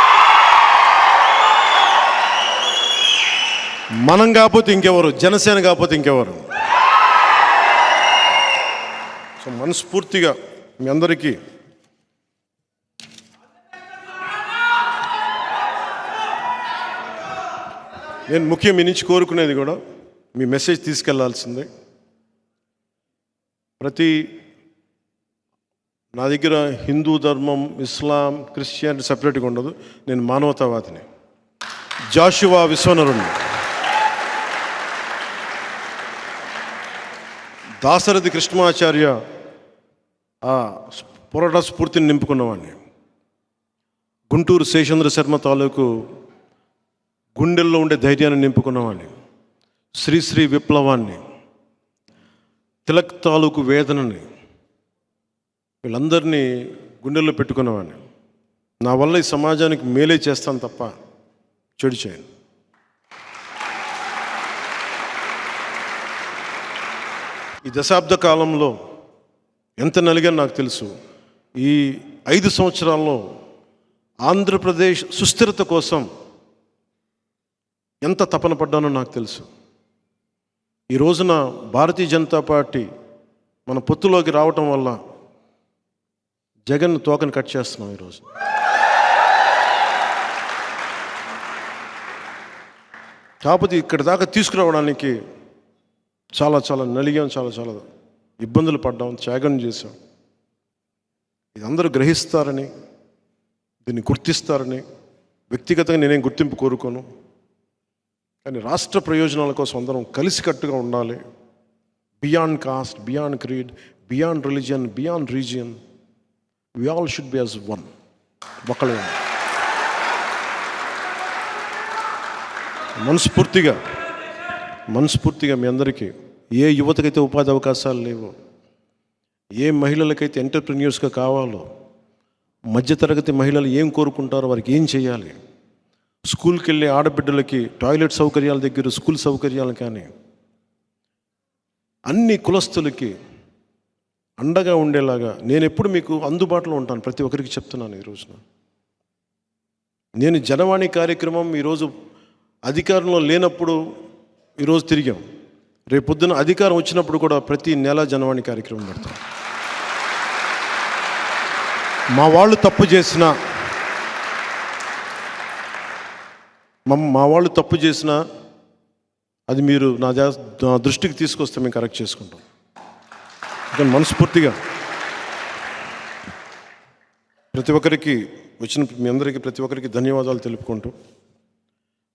Speaker 1: మనం కాకపోతే ఇంకెవరు, జనసేన కాకపోతే ఇంకెవరు. సో మనస్ఫూర్తిగా మీ అందరికీ నేను ముఖ్యం మీ నుంచి కోరుకునేది కూడా, మీ మెసేజ్ తీసుకెళ్లాల్సిందే. నా దగ్గర హిందూ ధర్మం, ఇస్లాం, క్రిస్టియానిటీ సపరేట్గా ఉండదు. నేను మానవతావాదిని, జాషువా విశ్వనరుణ్ణి, దాశరథి కృష్ణమాచార్య ఆ పోరాట స్ఫూర్తిని నింపుకున్నవాడిని, గుంటూరు శేషేంద్ర శర్మ తాలూకు గుండెల్లో ఉండే ధైర్యాన్ని నింపుకున్నవాడిని, శ్రీశ్రీ విప్లవాన్ని, తిలక్ తాలూకు వేదనని, వీళ్ళందరినీ గుండెల్లో పెట్టుకున్నవాడిని. నా వల్ల ఈ సమాజానికి మేలే చేస్తాను తప్ప చెడు చేయను. ఈ దశాబ్ద కాలంలో ఎంత నలిగానో నాకు తెలుసు. ఈ 5 సంవత్సరాల్లో ఆంధ్రప్రదేశ్ సుస్థిరత కోసం ఎంత తపన పడ్డానో నాకు తెలుసు. ఈ రోజున భారతీయ జనతా పార్టీ మన పొత్తులోకి రావటం వల్ల జగన్ తోకని కట్ చేస్తున్నాం ఈరోజు. కాకపోతే ఇక్కడి దాకా తీసుకురావడానికి చాలా నలిగాం, చాలా ఇబ్బందులు పడ్డాం, త్యాగం చేశాం. ఇది అందరూ గ్రహిస్తారని, దీన్ని గుర్తిస్తారని వ్యక్తిగతంగా నేనేం గుర్తింపు కోరుకోను. కానీ రాష్ట్ర ప్రయోజనాల కోసం అందరం కలిసికట్టుగా ఉండాలి. Beyond caste, beyond creed, beyond religion, beyond region, we all should be as one. ఒకళ్ళు మనస్ఫూర్తిగా మీ అందరికీ, ఏ యువతకైతే ఉపాధి అవకాశాలు లేవో, ఏ మహిళలకైతే ఎంటర్ప్రెన్యూర్స్గా కావాలో, మధ్యతరగతి మహిళలు ఏం కోరుకుంటారో, వారికి ఏం చేయాలి, స్కూల్కి వెళ్ళే ఆడబిడ్డలకి టాయిలెట్ సౌకర్యాల దగ్గర స్కూల్ సౌకర్యాలు కానీ, అన్ని కులస్తులకి అండగా ఉండేలాగా నేను ఎప్పుడు మీకు అందుబాటులో ఉంటాను. ప్రతి ఒక్కరికి చెప్తున్నాను. ఈ రోజున నేను జనవాణి కార్యక్రమం ఈరోజు అధికారంలో లేనప్పుడు ఈరోజు తిరిగాం. రేపు పొద్దున అధికారం వచ్చినప్పుడు కూడా ప్రతి నెల జనవాణి కార్యక్రమం పెడతాం. మా వాళ్ళు తప్పు చేసినా అది మీరు నా దృష్టికి తీసుకొస్తే మేము కరెక్ట్ చేసుకుంటాం. ఇంకా మనస్ఫూర్తిగా ప్రతి ఒక్కరికి వచ్చిన మీ అందరికీ ప్రతి ఒక్కరికి ధన్యవాదాలు తెలుపుకుంటూ,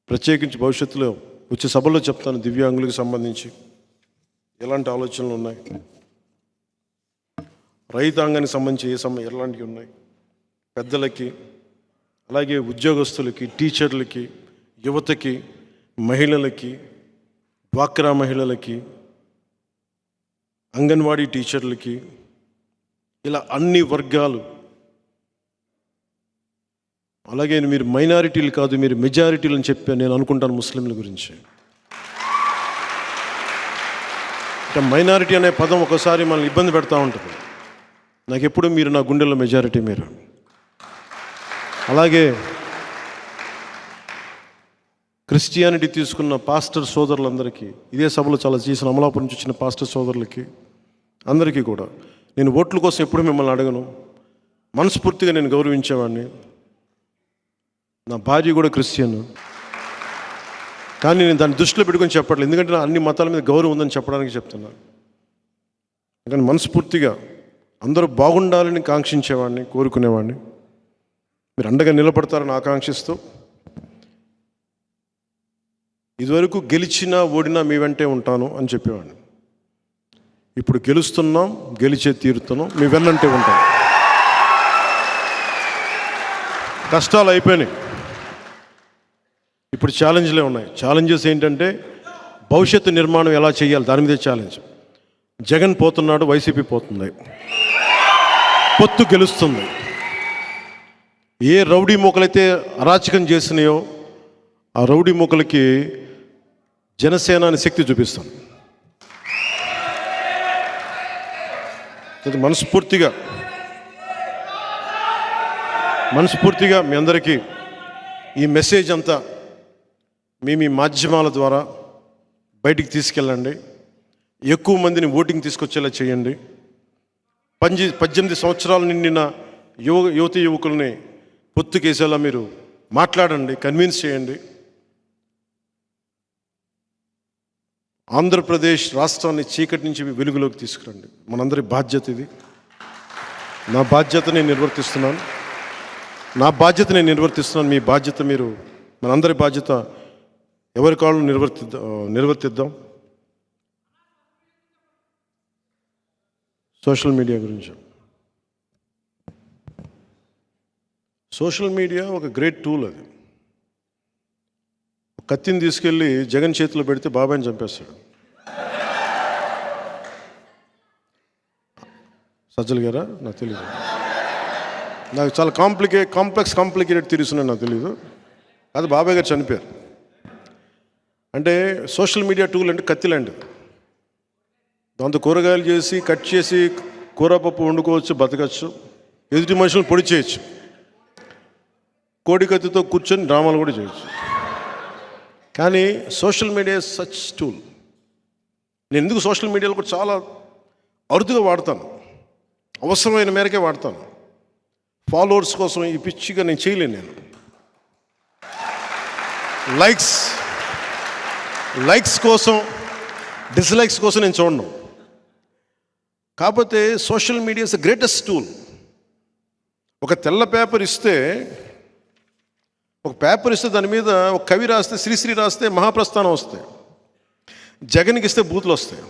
Speaker 1: ప్రత్యేకించి భవిష్యత్తులో వచ్చే సభలో చెప్తాను దివ్యాంగులకు సంబంధించి ఎలాంటి ఆలోచనలు ఉన్నాయి, రైతాంగానికి సంబంధించి ఎలాంటివి ఉన్నాయి, పెద్దలకి, అలాగే ఉద్యోగస్తులకి, టీచర్లకి, యువతకి, మహిళలకి, డ్వాక్రా మహిళలకి, అంగన్వాడీ టీచర్లకి, ఇలా అన్ని వర్గాలు. అలాగే మీరు మైనారిటీలు కాదు, మీరు మెజారిటీలు అని చెప్పి నేను అనుకుంటాను ముస్లింల గురించి. అంటే మైనారిటీ అనే పదం ఒకసారి మనల్ని ఇబ్బంది పెడతా ఉంటుంది. నాకు ఎప్పుడు మీరు నా గుండెల్లో మెజారిటీ మీరు. అలాగే క్రిస్టియానిటీ తీసుకున్న పాస్టర్ సోదరులందరికీ, ఇదే సభలో చాలా చేసిన అమలాపురం నుంచి వచ్చిన పాస్టర్ సోదరులకి అందరికీ కూడా నేను ఓట్ల కోసం ఎప్పుడు మిమ్మల్ని అడగను. మనస్ఫూర్తిగా నేను గౌరవించేవాడిని. నా భార్య కూడా క్రిస్టియన్, కానీ నేను దాన్ని దృష్టిలో పెట్టుకొని చెప్పట్లేదు, ఎందుకంటే నా అన్ని మతాల మీద గౌరవం ఉందని చెప్పడానికి చెప్తున్నాను. కానీ మనస్ఫూర్తిగా అందరూ బాగుండాలని కాంక్షించేవాడిని, కోరుకునేవాడిని. మీరు అండగా నిలబడతారని ఆకాంక్షిస్తూ, ఇదివరకు గెలిచినా ఓడినా మీ వెంటే ఉంటాను అని చెప్పేవాడిని. ఇప్పుడు గెలుస్తున్నాం, గెలిచే తీరుతున్నాం, మీ వెన్నంటే ఉంటాం. కష్టాలు అయిపోయినాయి, ఇప్పుడు ఛాలెంజ్లే ఉన్నాయి. ఛాలెంజెస్ ఏంటంటే భవిష్యత్తు నిర్మాణం ఎలా చేయాలి, దాని మీదే ఛాలెంజ్. జగన్ పోతున్నాడు, వైసీపీ పోతుంది, పొత్తు గెలుస్తుంది. ఏ రౌడీ మూకలైతే అరాచకం చేసినాయో ఆ రౌడీ మూకలకి జనసేన అనే శక్తి చూపిస్తాం. మనస్ఫూర్తిగా మీ అందరికీ ఈ మెసేజ్ అంతా మీ మాధ్యమాల ద్వారా బయటికి తీసుకెళ్ళండి. ఎక్కువ మందిని ఓటింగ్ తీసుకొచ్చేలా చేయండి. 18 సంవత్సరాలు నిండిన యువతి యువకుల్ని పొత్తుకేసేలా మీరు మాట్లాడండి, కన్విన్స్ చేయండి. ఆంధ్రప్రదేశ్ రాష్ట్రాన్ని చీకటి నుంచి వెలుగులోకి తీసుకురండి. మనందరి బాధ్యత ఇది. నా బాధ్యత నేను నిర్వర్తిస్తున్నాను. మీ బాధ్యత మీరు, మనందరి బాధ్యత ఎవరి కాళ్ళు నిర్వర్తిద్దాం. సోషల్ మీడియా గురించి, సోషల్ మీడియా ఒక గ్రేట్ టూల్. అది కత్తిని తీసుకెళ్ళి జగన్ చేతిలో పెడితే బాబాయ్ని చంపేస్తాడు. సజ్జల్ గారా, నాకు తెలీదు. నాకు చాలా కాంప్లికేటెడ్ తీరుస్తున్నాను, నాకు తెలీదు. అది బాబాయ్ గారు చనిపోయారు. అంటే సోషల్ మీడియా టూల్ అంటే కత్తి లాంటిది. దాంతో కూరగాయలు చేసి కట్ చేసి కూరపప్పు వండుకోవచ్చు, బతకచ్చు, ఎదుటి మనుషులను పొడి చేయొచ్చు, కోడి కత్తితో కూర్చొని డ్రామాలు కూడా చేయొచ్చు. కానీ సోషల్ మీడియా సచ్ టూల్. నేను ఎందుకు సోషల్ మీడియాలో కూడా చాలా అరుదుగా వాడతాను, అవసరమైన మేరకే వాడతాను. ఫాలోవర్స్ కోసం ఈ పిచ్చిగా నేను చేయలేను. నేను లైక్స్ కోసం, డిస్లైక్స్ కోసం నేను చూడను. కాకపోతే social media is the greatest tool. ఒక తెల్ల పేపర్ ఇస్తే దాని మీద ఒక కవి రాస్తే, శ్రీశ్రీ రాస్తే మహాప్రస్థానం వస్తాయి. జగన్కి ఇస్తే బూతులు వస్తాయి.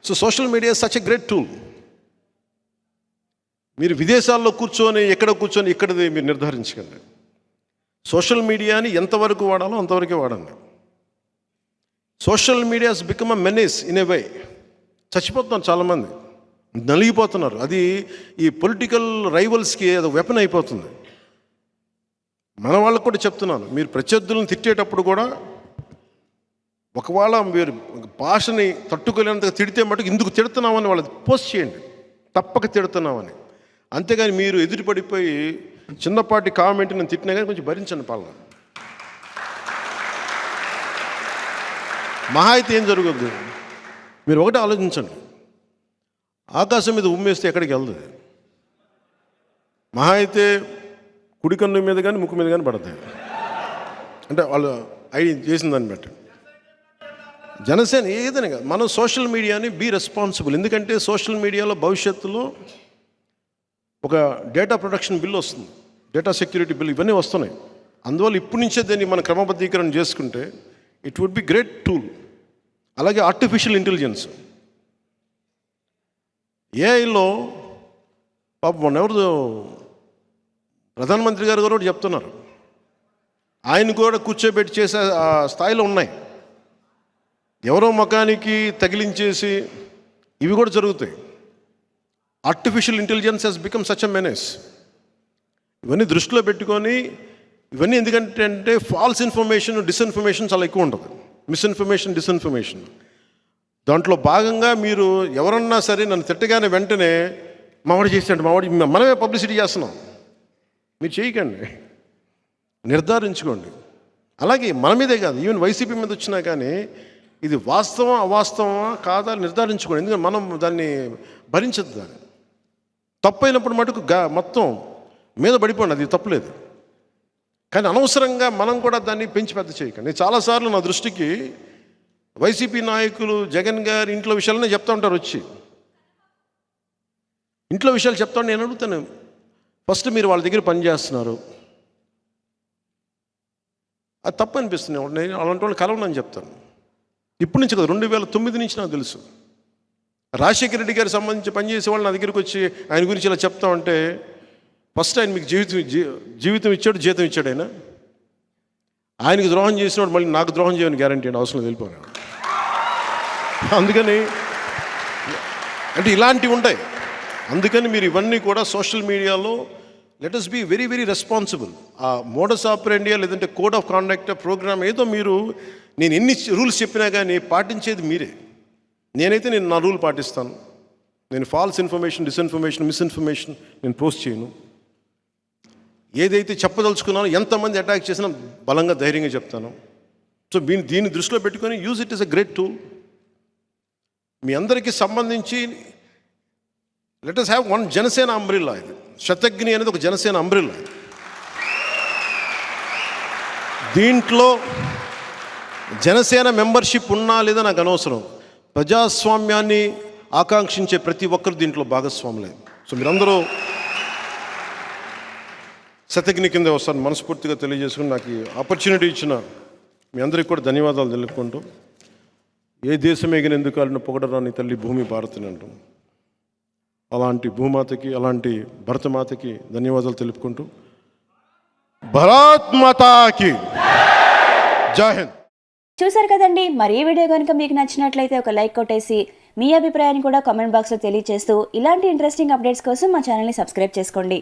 Speaker 1: So social media is such a great tool. మీరు విదేశాల్లో కూర్చొని ఇక్కడది మీరు నిర్ధారించకండి. సోషల్ మీడియాని ఎంతవరకు వాడాలో అంతవరకే వాడండి. Social media has become a menace in a way. చచ్చిపోతున్నారు చాలామంది, నలిగిపోతున్నారు. అది ఈ పొలిటికల్ రైవల్స్కి అది వెపన్ అయిపోతుంది. మన వాళ్ళకు కూడా చెప్తున్నాను, మీరు ప్రత్యర్థులను తిట్టేటప్పుడు కూడా ఒకవేళ మీరు భాషని తట్టుకోలేనంతగా తిడితే మటుకు ఇందుకు తిడుతున్నామని వాళ్ళది పోస్ట్ చేయండి, తప్పక తిడుతున్నామని. అంతేగాని మీరు ఎదురుపడిపోయి చిన్నపాటి కామెంట్ నేను తిట్టినా కానీ కొంచెం భరించండి పాలన. మహా అయితే ఏం జరగద్దు, మీరు ఒకటే ఆలోచించండి, ఆకాశం మీద ఉమ్మేస్తే ఎక్కడికి వెళ్తుంది? మహా అయితే కుడి కన్ను మీద కానీ ముక్కు మీద కానీ పడతాయి. అంటే వాళ్ళు ఐడి చేసిన దాన్ని బట్టి. జనసేన ఏదైనా కాదు, మనం సోషల్ మీడియాని బీ రెస్పాన్సిబుల్. ఎందుకంటే సోషల్ మీడియాలో భవిష్యత్తులో ఒక డేటా ప్రొటెక్షన్ బిల్ వస్తుంది, డేటా సెక్యూరిటీ బిల్, ఇవన్నీ వస్తున్నాయి. అందువల్ల ఇప్పటి నుంచే దీన్ని మనం క్రమబద్ధీకరణ చేసుకుంటే it would be great tool. అలాగే ఆర్టిఫిషియల్ ఇంటెలిజెన్స్, ఏఐలో పాపం మొన్న ఎవరు ప్రధానమంత్రి గారు కూడా చెప్తున్నారు, ఆయన కూడా కూర్చోబెట్టి చేసే స్థాయిలో ఉన్నాయి. ఎవరో ముఖానికి తగిలించేసి ఇవి కూడా జరుగుతాయి. Artificial intelligence has become such a menace. ఇవన్నీ దృష్టిలో పెట్టుకొని, ఇవన్నీ ఎందుకంటే ఫాల్స్ ఇన్ఫర్మేషన్, డిస్ఇన్ఫర్మేషన్ చాలా ఎక్కువ ఉంటుంది. Misinformation, disinformation. దాంట్లో భాగంగా మీరు ఎవరన్నా సరే నన్ను తిట్టగానే వెంటనే మావాడు చేసాడు, మనమే పబ్లిసిటీ చేస్తున్నాం. మీరు చేయకండి, నిర్ధారించుకోండి. అలాగే మన మీదే కాదు, ఈవెన్ వైసీపీ మీద వచ్చినా కానీ ఇది వాస్తవం అవాస్తవమా కాదా నిర్ధారించుకోండి. ఎందుకంటే మనం దాన్ని భరించద్దు. దాన్ని తప్పైనప్పుడు మటుకు మొత్తం మీద పడిపోండి, అది తప్పులేదు. కానీ అనవసరంగా మనం కూడా దాన్ని పెంచి పెద్ద చేయకండి. చాలాసార్లు నా దృష్టికి వైసీపీ నాయకులు జగన్ గారి ఇంట్లో విషయాలనే చెప్తూ ఉంటారు. వచ్చి ఇంట్లో విషయాలు చెప్తా నేను అడుగుతాను, ఫస్ట్ మీరు వాళ్ళ దగ్గర పని చేస్తున్నారు, అది తప్పు అనిపిస్తుంది. నేను అలాంటి వాళ్ళు కలవనని చెప్తాను. ఇప్పటి నుంచి కదా, 2009 నుంచి నాకు తెలుసు. రాజశేఖర రెడ్డి గారికి సంబంధించి పనిచేసే వాళ్ళు నా దగ్గరికి వచ్చి ఆయన గురించి ఇలా చెప్తా ఉంటే, ఫస్ట్ ఆయన మీకు జీవితం ఇచ్చాడు, జీతం ఇచ్చాడు. ఆయనకి ద్రోహం చేసినవాడు మళ్ళీ నాకు ద్రోహం చేయని గ్యారంటీ అండి, అవసరం వెళ్ళిపోయాను. అందుకని అంటే ఇలాంటివి ఉంటాయి. అందుకని మీరు ఇవన్నీ కూడా సోషల్ మీడియాలో let us be very very responsible. ఆ మోడస్ ఆపరెండి లేదంటే కోడ్ ఆఫ్ కాండక్ట్ ప్రోగ్రామ్ ఏదో మీరు, నేను ఎన్ని రూల్స్ చెప్పినా కానీ పాటించేది మీరే. నేనైతే నా రూల్ పాటిస్తాను. నేను ఫాల్స్ ఇన్ఫర్మేషన్, డిస్ఇన్ఫర్మేషన్, మిస్ఇన్ఫర్మేషన్ నేను పోస్ట్ చేయను. ఏదైతే చెప్పదలుచుకున్నానో, ఎంతమంది అటాక్ చేసినా బలంగా ధైర్యంగా చెప్తాను. సో దీన్ని దృష్టిలో పెట్టుకొని use it is a great tool. మీ అందరికీ సంబంధించి let us have one Janasena umbrella. ఇది శతఘ్ని అనేది ఒక జనసేన అంబ్రిల్లా. దీంట్లో జనసేన మెంబర్షిప్ ఉన్నా లేదా నాకు అనవసరం. ప్రజాస్వామ్యాన్ని ఆకాంక్షించే ప్రతి ఒక్కరు దీంట్లో భాగస్వాములే. సో మీరందరూ శతఘ్ని కింద వస్తాను మనస్ఫూర్తిగా తెలియజేసుకుని, నాకు ఈ ఆపర్చునిటీ ఇచ్చిన మీ అందరికీ కూడా ధన్యవాదాలు తెలుపుకుంటూ, ఏ దేశం ఎగినెందుకు కాలిన పొగడరాని తల్లి భూమి భారతిని అంటాం. అలాంటి భూమాతకి, అలాంటి భరతమాతకి ధన్యవాదాలు తెలుపుకుంటూ, భారత్ మాతాకి జై హింద్.
Speaker 2: చూసారు కదండి, మరి ఈ వీడియో కనుక మీకు నచ్చినట్లయితే ఒక లైక్ కొట్టేసి మీ అభిప్రాయాన్ని కూడా కామెంట్ బాక్స్లో తెలియజేస్తూ ఇలాంటి ఇంట్రెస్టింగ్ అప్డేట్స్ కోసం మా ఛానల్ని సబ్స్క్రైబ్ చేసుకోండి.